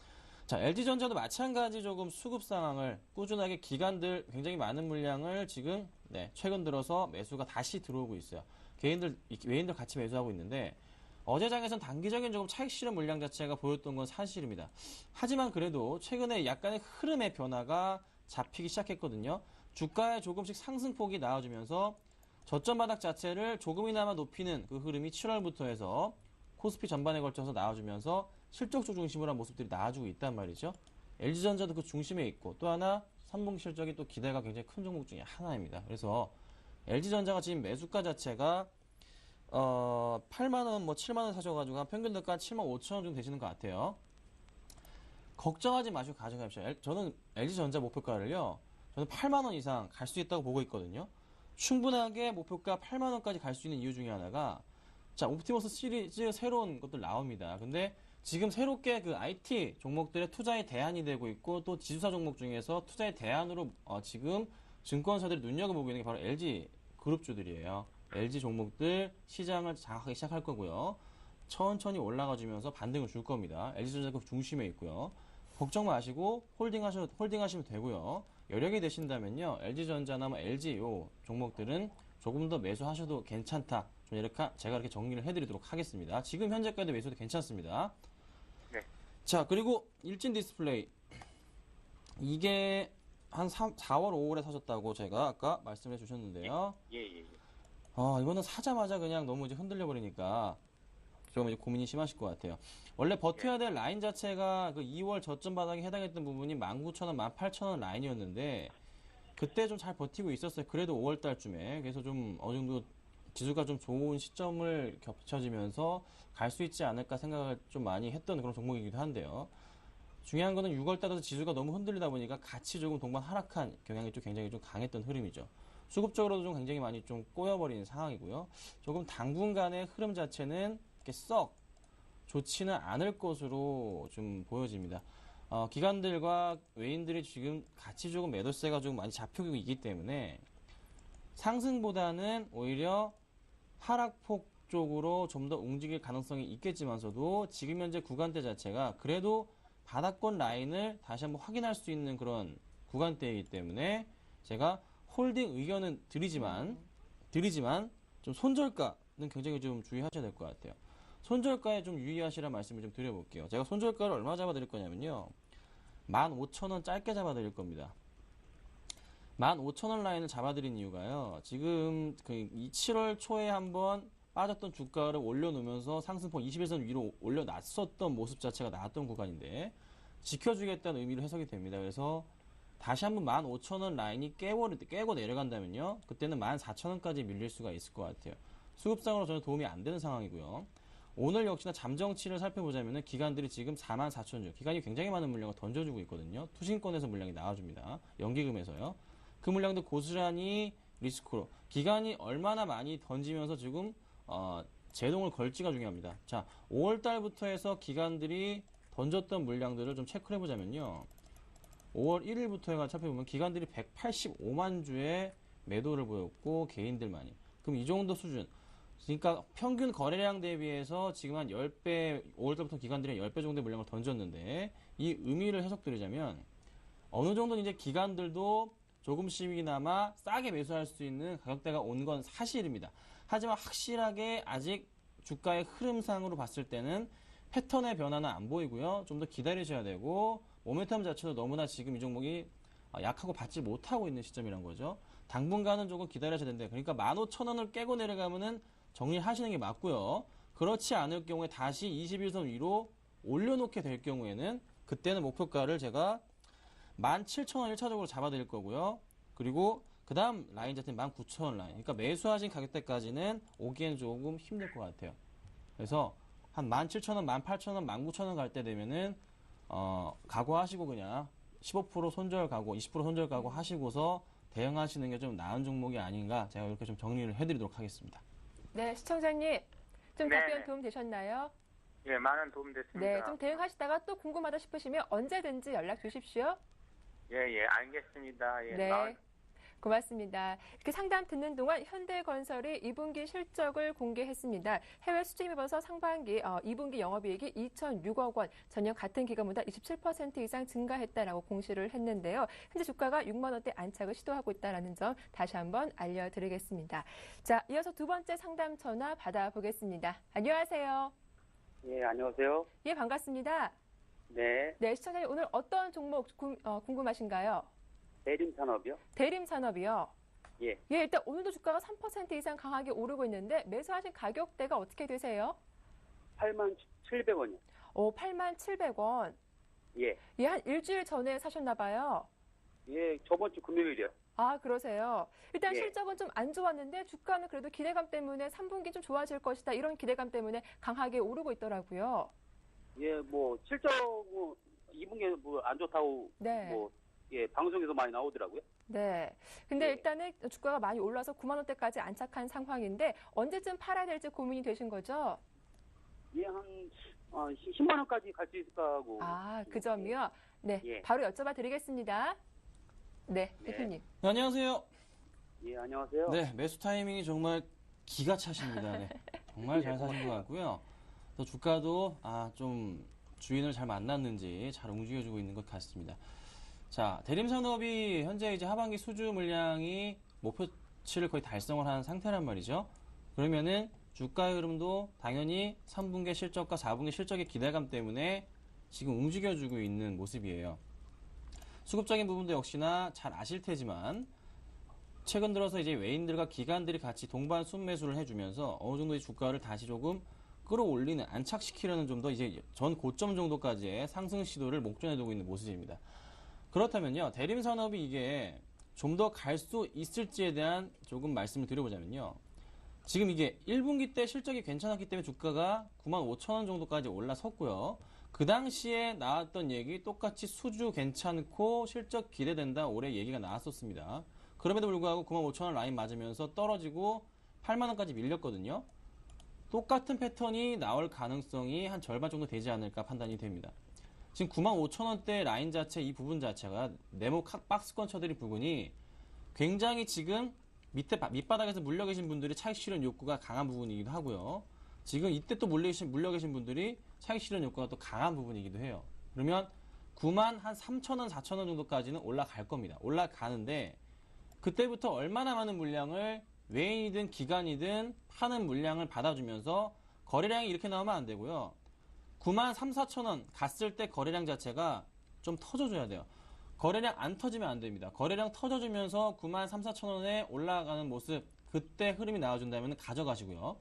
자, LG전자도 마찬가지 조금 수급 상황을 꾸준하게 기관들 굉장히 많은 물량을 지금 최근 들어서 매수가 다시 들어오고 있어요. 외인들 같이 매수하고 있는데 어제 장에서는 단기적인 조금 차익 실현 물량 자체가 보였던 건 사실입니다. 하지만 그래도 최근에 약간의 흐름의 변화가 잡히기 시작했거든요. 주가에 조금씩 상승폭이 나와주면서 저점 바닥 자체를 조금이나마 높이는 그 흐름이 7월부터 해서 코스피 전반에 걸쳐서 나와주면서 실적주 중심으로 한 모습들이 나와주고 있단 말이죠. LG전자도 그 중심에 있고 또 하나 3분기 실적이 또 기대가 굉장히 큰 종목 중에 하나입니다. 그래서 LG전자가 지금 매수가 자체가 8만원, 7만원 사셔가지고 한 평균 단가 75,000원 정도 되시는 것 같아요. 걱정하지 마시고 가져가십시오. 저는 LG전자 목표가를요, 저는 8만원 이상 갈 수 있다고 보고 있거든요. 충분하게 목표가 8만원까지 갈 수 있는 이유 중에 하나가, 자, 옵티머스 시리즈 새로운 것들 나옵니다. 근데 지금 새롭게 그 IT 종목들의 투자의 대안이 되고 있고, 또 지주사 종목 중에서 투자의 대안으로 지금 증권사들이 눈여겨보고 있는 게 바로 LG 그룹주들이에요. LG 종목들 시장을 장악하기 시작할 거고요. 천천히 올라가주면서 반등을 줄 겁니다. LG전자 그 중심에 있고요. 걱정 마시고 홀딩하시면 되고요. 여력이 되신다면요. LG전자나 뭐 LG 요 종목들은 조금 더 매수하셔도 괜찮다. 좀 이렇게 제가 이렇게 정리를 해드리도록 하겠습니다. 지금 현재까지 매수도 괜찮습니다. 네. 자, 그리고 일진 디스플레이. 이게 한 4월, 5월에 사셨다고 제가 아까 말씀해 주셨는데요. 예. 이거는 사자마자 그냥 너무 이제 흔들려 버리니까 조금 이제 고민이 심하실 것 같아요. 원래 버텨야 될 라인 자체가 그 2월 저점 바닥에 해당했던 부분이 19,000원, 18,000원 라인이었는데 그때 좀 잘 버티고 있었어요. 그래도 5월 달쯤에. 그래서 좀 어느 정도 지수가 좀 좋은 시점을 겹쳐지면서 갈 수 있지 않을까 생각을 좀 많이 했던 그런 종목이기도 한데요. 중요한 거는 6월 달에서 지수가 너무 흔들리다 보니까 같이 조금 동반 하락한 경향이 좀 굉장히 좀 강했던 흐름이죠. 수급적으로도 좀 굉장히 많이 좀 꼬여버리는 상황이고요. 조금 당분간의 흐름 자체는 이렇게 썩 좋지는 않을 것으로 좀 보여집니다. 기관들과 외인들이 지금 같이 조금 매도세가 좀 많이 잡히고 있기 때문에 상승보다는 오히려 하락폭 쪽으로 좀 더 움직일 가능성이 있겠지만서도 지금 현재 구간대 자체가 그래도 바닥권 라인을 다시 한번 확인할 수 있는 그런 구간대이기 때문에 제가 홀딩 의견은 드리지만 좀 손절가는 굉장히 좀 주의하셔야 될 것 같아요. 손절가에 좀 유의하시라 말씀을 좀 드려볼게요. 제가 손절가를 얼마 잡아드릴 거냐면요. 15,000원 짧게 잡아드릴 겁니다. 15,000원 라인을 잡아드린 이유가요. 지금 그 7월 초에 한번 빠졌던 주가를 올려놓으면서 상승폭 21선 위로 올려놨었던 모습 자체가 나왔던 구간인데 지켜주겠다는 의미로 해석이 됩니다. 그래서 다시 한번 15,000원 라인이 깨고 내려간다면요. 그때는 14,000원까지 밀릴 수가 있을 것 같아요. 수급상으로 전혀 도움이 안 되는 상황이고요. 오늘 역시나 잠정치를 살펴보자면 기관들이 지금 44,000주, 기관이 굉장히 많은 물량을 던져주고 있거든요. 투신권에서 물량이 나와줍니다. 연기금에서요. 그 물량도 고스란히 리스크로 기관이 얼마나 많이 던지면서 지금 제동을 걸지가 중요합니다. 자, 5월달부터 해서 기관들이 던졌던 물량들을 좀 체크를 해보자면요. 5월 1일부터 해가 살펴보면 기관들이 185만 주의 매도를 보였고 개인들만이. 그럼 이 정도 수준. 그러니까 평균 거래량 대비해서 지금 한 10배, 5월달부터 기관들이 10배 정도의 물량을 던졌는데 이 의미를 해석드리자면 어느 정도는 이제 기관들도 조금씩이나마 싸게 매수할 수 있는 가격대가 온 건 사실입니다. 하지만 확실하게 아직 주가의 흐름상으로 봤을 때는 패턴의 변화는 안 보이고요. 좀 더 기다리셔야 되고 모멘텀 자체도 너무나 지금 이 종목이 약하고 받지 못하고 있는 시점이란 거죠. 당분간은 조금 기다려야 되는데 그러니까 15,000원을 깨고 내려가면은 정리하시는 게 맞고요. 그렇지 않을 경우에 다시 21선 위로 올려놓게 될 경우에는 그때는 목표가를 제가 17,000원 1차적으로 잡아드릴 거고요. 그리고 그 다음 라인 자체는 19,000원 라인. 그러니까 매수하신 가격대까지는 오기엔 조금 힘들 것 같아요. 그래서 한 17,000원, 18,000원, 19,000원 갈 때 되면은 각오하시고 그냥 15% 손절 가고 20% 손절 가고 하시고서 대응하시는 게 좀 나은 종목이 아닌가 제가 이렇게 좀 정리를 해드리도록 하겠습니다. 네, 시청자님. 좀 네. 답변 도움 되셨나요? 예, 많은 도움 됐습니다. 네, 좀 대응하시다가 또 궁금하다 싶으시면 언제든지 연락 주십시오. 예, 알겠습니다. 예, 네. 고맙습니다. 이렇게 상담 듣는 동안 현대건설이 2분기 실적을 공개했습니다. 해외 수주에 입어서 상반기 2분기 영업이익이 2,006억 원, 전년 같은 기간보다 27% 이상 증가했다라고 공시를 했는데요. 현재 주가가 6만 원대 안착을 시도하고 있다는 점 다시 한번 알려드리겠습니다. 자, 이어서 두 번째 상담 전화 받아보겠습니다. 안녕하세요. 예, 안녕하세요. 예, 반갑습니다. 네, 네, 시청자님 오늘 어떤 종목 궁금하신가요? 대림산업이요? 대림산업이요. 예, 예, 일단 오늘도 주가가 3% 이상 강하게 오르고 있는데 매수하신 가격대가 어떻게 되세요? 87,000원이요. 87,000원. 예, 예, 한 일주일 전에 사셨나 봐요. 예, 저번 주 금요일이요. 아, 그러세요. 일단 예. 실적은 좀 안 좋았는데 주가는 그래도 기대감 때문에 3분기 좀 좋아질 것이다. 이런 기대감 때문에 강하게 오르고 있더라고요. 예, 뭐 실적 2분기에 뭐 안 좋다고 네. 뭐 예, 방송에서 많이 나오더라고요. 네. 근데 예. 일단은 주가가 많이 올라서 9만 원대까지 안착한 상황인데 언제쯤 팔아야 될지 고민이 되신 거죠? 예, 한 10만 원까지 갈 수 있을까 하고. 아, 그 점이요? 네. 예. 바로 여쭤봐 드리겠습니다. 네, 네. 대표님. 네, 안녕하세요. 예, 안녕하세요. 네, 매수 타이밍이 정말 기가 차십니다. 네. 정말 잘 사신 것 같고요. 또 주가도 좀 주인을 잘 만났는지 잘 움직여주고 있는 것 같습니다. 자, 대림산업이 현재 이제 하반기 수주 물량이 목표치를 거의 달성을 한 상태란 말이죠. 그러면은 주가의 흐름도 당연히 3분기 실적과 4분기 실적의 기대감 때문에 지금 움직여주고 있는 모습이에요. 수급적인 부분도 역시나 잘 아실 테지만 최근 들어서 이제 외인들과 기관들이 같이 동반 순매수를 해주면서 어느 정도의 주가를 다시 조금 끌어올리는, 안착시키려는 좀 더 이제 전 고점 정도까지의 상승 시도를 목전에 두고 있는 모습입니다. 그렇다면요, 대림산업이 이게 좀 더 갈 수 있을지에 대한 조금 말씀을 드려보자면요. 지금 이게 1분기 때 실적이 괜찮았기 때문에 주가가 95,000원 정도까지 올라섰고요. 그 당시에 나왔던 얘기 똑같이 수주 괜찮고 실적 기대된다 올해 얘기가 나왔었습니다. 그럼에도 불구하고 95,000원 라인 맞으면서 떨어지고 8만원까지 밀렸거든요. 똑같은 패턴이 나올 가능성이 한 절반 정도 되지 않을까 판단이 됩니다. 지금 95,000원대 라인 자체, 이 부분 자체가 네모 박스권 쳐드린 부분이 굉장히 지금 밑바닥에서 물려 계신 분들이 차익 실현 욕구가 강한 부분이기도 하고요. 지금 이때 또 물려 계신 분들이 차익 실현 욕구가 또 강한 부분이기도 해요. 그러면 9만 한 3,000원, 4,000원 정도까지는 올라갈 겁니다. 올라가는데 그때부터 얼마나 많은 물량을 외인이든 기관이든 파는 물량을 받아주면서 거래량이 이렇게 나오면 안 되고요. 9만 3, 4,000원 갔을 때 거래량 자체가 좀 터져줘야 돼요. 거래량 안 터지면 안 됩니다. 거래량 터져주면서 9만 3, 4,000원에 올라가는 모습, 그때 흐름이 나와준다면 가져가시고요.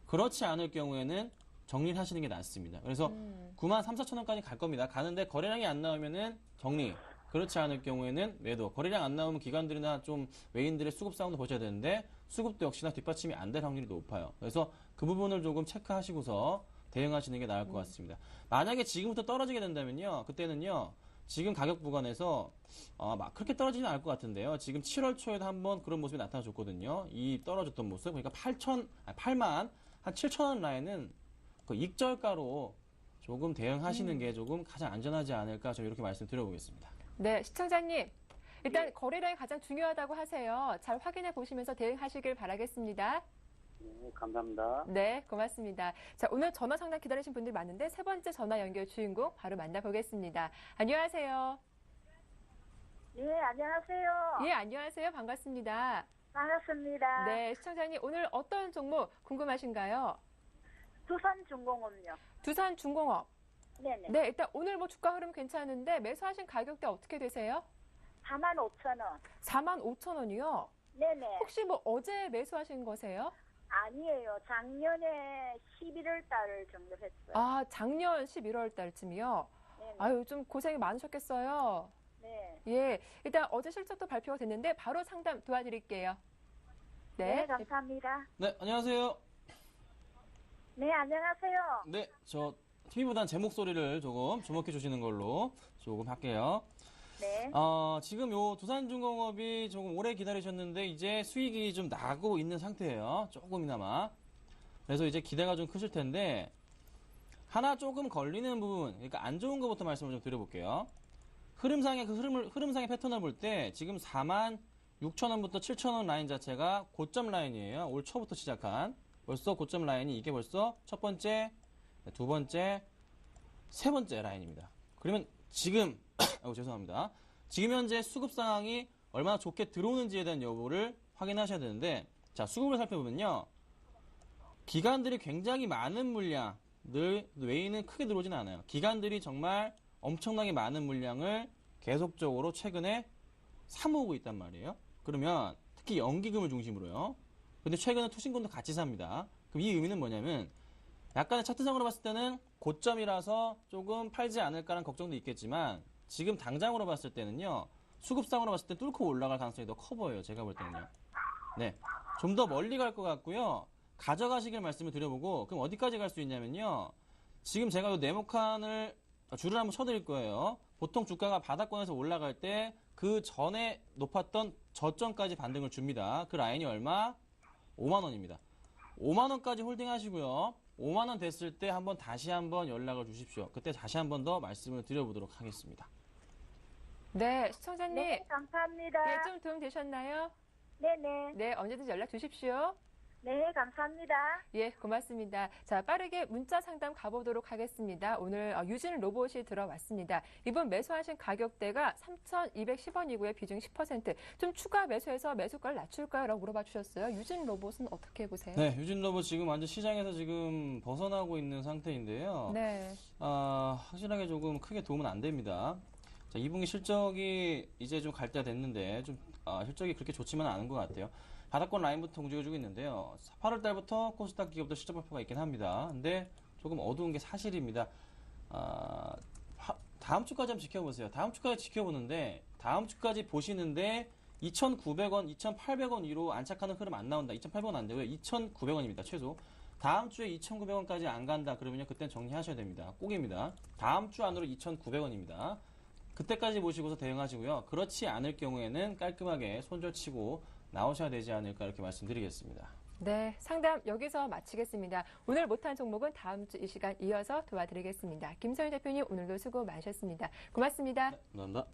그렇지 않을 경우에는 정리를 하시는 게 낫습니다. 그래서 9만 3, 4,000원까지 갈 겁니다. 가는데 거래량이 안 나오면은 정리. 그렇지 않을 경우에는 매도. 거래량 안 나오면 기관들이나 좀 외인들의 수급 상황도 보셔야 되는데 수급도 역시나 뒷받침이 안 될 확률이 높아요. 그래서 그 부분을 조금 체크하시고서 대응하시는 게 나을 것 같습니다. 만약에 지금부터 떨어지게 된다면요. 그때는요. 지금 가격 구간에서 막 그렇게 떨어지지는 않을 것 같은데요. 지금 7월 초에도 한번 그런 모습이 나타나줬거든요. 이 떨어졌던 모습. 그러니까 8만 한 7,000원 라인은 그 익절가로 조금 대응하시는 게 조금 가장 안전하지 않을까 저 이렇게 말씀드려보겠습니다. 네, 시청자님. 일단 거래량이 가장 중요하다고 하세요. 잘 확인해 보시면서 대응하시길 바라겠습니다. 네, 감사합니다. 네, 고맙습니다. 자, 오늘 전화 상담 기다리신 분들이 많은데 세 번째 전화 연결 주인공 바로 만나보겠습니다. 안녕하세요. 네, 안녕하세요. 예, 안녕하세요. 반갑습니다. 반갑습니다. 네, 시청자님 오늘 어떤 종목 궁금하신가요? 두산중공업요. 두산중공업. 네네. 네, 일단 오늘 뭐 주가 흐름 괜찮은데 매수하신 가격대 어떻게 되세요? 45,000원. 45,000원이요? 네네. 혹시 뭐 어제 매수하신 거세요? 아니에요. 작년에 11월 달 정도 했어요. 아, 작년 11월 달쯤이요? 네네. 아유, 좀 고생이 많으셨겠어요. 네. 예, 일단 어제 실적도 발표가 됐는데 바로 상담 도와드릴게요. 네, 감사합니다. 네, 안녕하세요. 네, 안녕하세요. 네, 저 TV보단 제 목소리를 조금 주목해 주시는 걸로 조금 할게요. 네. 지금 요 두산중공업이 조금 오래 기다리셨는데 이제 수익이 좀 나고 있는 상태예요. 조금이나마. 그래서 이제 기대가 좀 크실 텐데 하나 조금 걸리는 부분, 그러니까 안 좋은 것부터 말씀을 좀 드려볼게요. 흐름상의 흐름상의 패턴을 볼 때 지금 46,000원부터 7,000원 라인 자체가 고점 라인이에요. 올 초부터 시작한 벌써 고점 라인이 이게 벌써 첫 번째, 두 번째, 세 번째 라인입니다. 그러면 지금 죄송합니다. 지금 현재 수급 상황이 얼마나 좋게 들어오는지에 대한 여부를 확인하셔야 되는데, 자, 수급을 살펴보면요. 기관들이 굉장히 많은 물량, 늘 외인은 크게 들어오진 않아요. 기관들이 정말 엄청나게 많은 물량을 계속적으로 최근에 사모으고 있단 말이에요. 그러면 특히 연기금을 중심으로요. 근데 최근에 투신금도 같이 삽니다. 그럼 이 의미는 뭐냐면 약간의 차트상으로 봤을 때는 고점이라서 조금 팔지 않을까라는 걱정도 있겠지만 지금 당장으로 봤을 때는요. 수급상으로 봤을 때 뚫고 올라갈 가능성이 더 커 보여요. 제가 볼 때는요. 네, 좀 더 멀리 갈 것 같고요. 가져가시길 말씀을 드려보고 그럼 어디까지 갈 수 있냐면요. 지금 제가 이 네모칸을 줄을 한번 쳐드릴 거예요. 보통 주가가 바닥권에서 올라갈 때 그 전에 높았던 저점까지 반등을 줍니다. 그 라인이 얼마? 5만원입니다. 5만원까지 홀딩 하시고요. 5만원 됐을 때 다시 한번 연락을 주십시오. 그때 다시 한번 더 말씀을 드려보도록 하겠습니다. 네, 시청자님. 네, 감사합니다. 네, 좀 도움 되셨나요? 네네. 네, 언제든지 연락 주십시오. 네, 감사합니다. 예, 고맙습니다. 자, 빠르게 문자 상담 가보도록 하겠습니다. 오늘 유진 로봇이 들어왔습니다. 이번 매수하신 가격대가 3,210원이고요. 비중 10%. 좀 추가 매수해서 매수가를 낮출까요? 라고 물어봐 주셨어요. 유진 로봇은 어떻게 보세요? 네, 유진 로봇 지금 완전 시장에서 지금 벗어나고 있는 상태인데요. 네. 확실하게 조금 크게 도움은 안 됩니다. 자, 2분기 실적이 이제 좀 갈 때가 됐는데 좀 실적이 그렇게 좋지만은 않은 것 같아요. 바닥권 라인부터 움직여주고 있는데요. 8월 달부터 코스닥 기업도 실적 발표가 있긴 합니다. 근데 조금 어두운 게 사실입니다. 다음 주까지 한번 지켜보세요. 다음 주까지 지켜보는데 다음 주까지 보시는데 2,900원, 2,800원 위로 안착하는 흐름 안 나온다. 2,800원 안 되고요. 2,900원입니다. 최소. 다음 주에 2,900원까지 안 간다. 그러면요. 그땐 정리하셔야 됩니다. 꼭입니다. 다음 주 안으로 2,900원입니다. 그때까지 보시고서 대응하시고요. 그렇지 않을 경우에는 깔끔하게 손절치고 나오셔야 되지 않을까 이렇게 말씀드리겠습니다. 네, 상담 여기서 마치겠습니다. 오늘 못한 종목은 다음 주 이 시간 이어서 도와드리겠습니다. 김서희 대표님 오늘도 수고 많으셨습니다. 고맙습니다. 네, 감사합니다.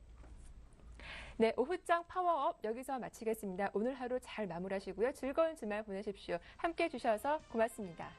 네, 오후장 파워업 여기서 마치겠습니다. 오늘 하루 잘 마무리하시고요. 즐거운 주말 보내십시오. 함께해 주셔서 고맙습니다.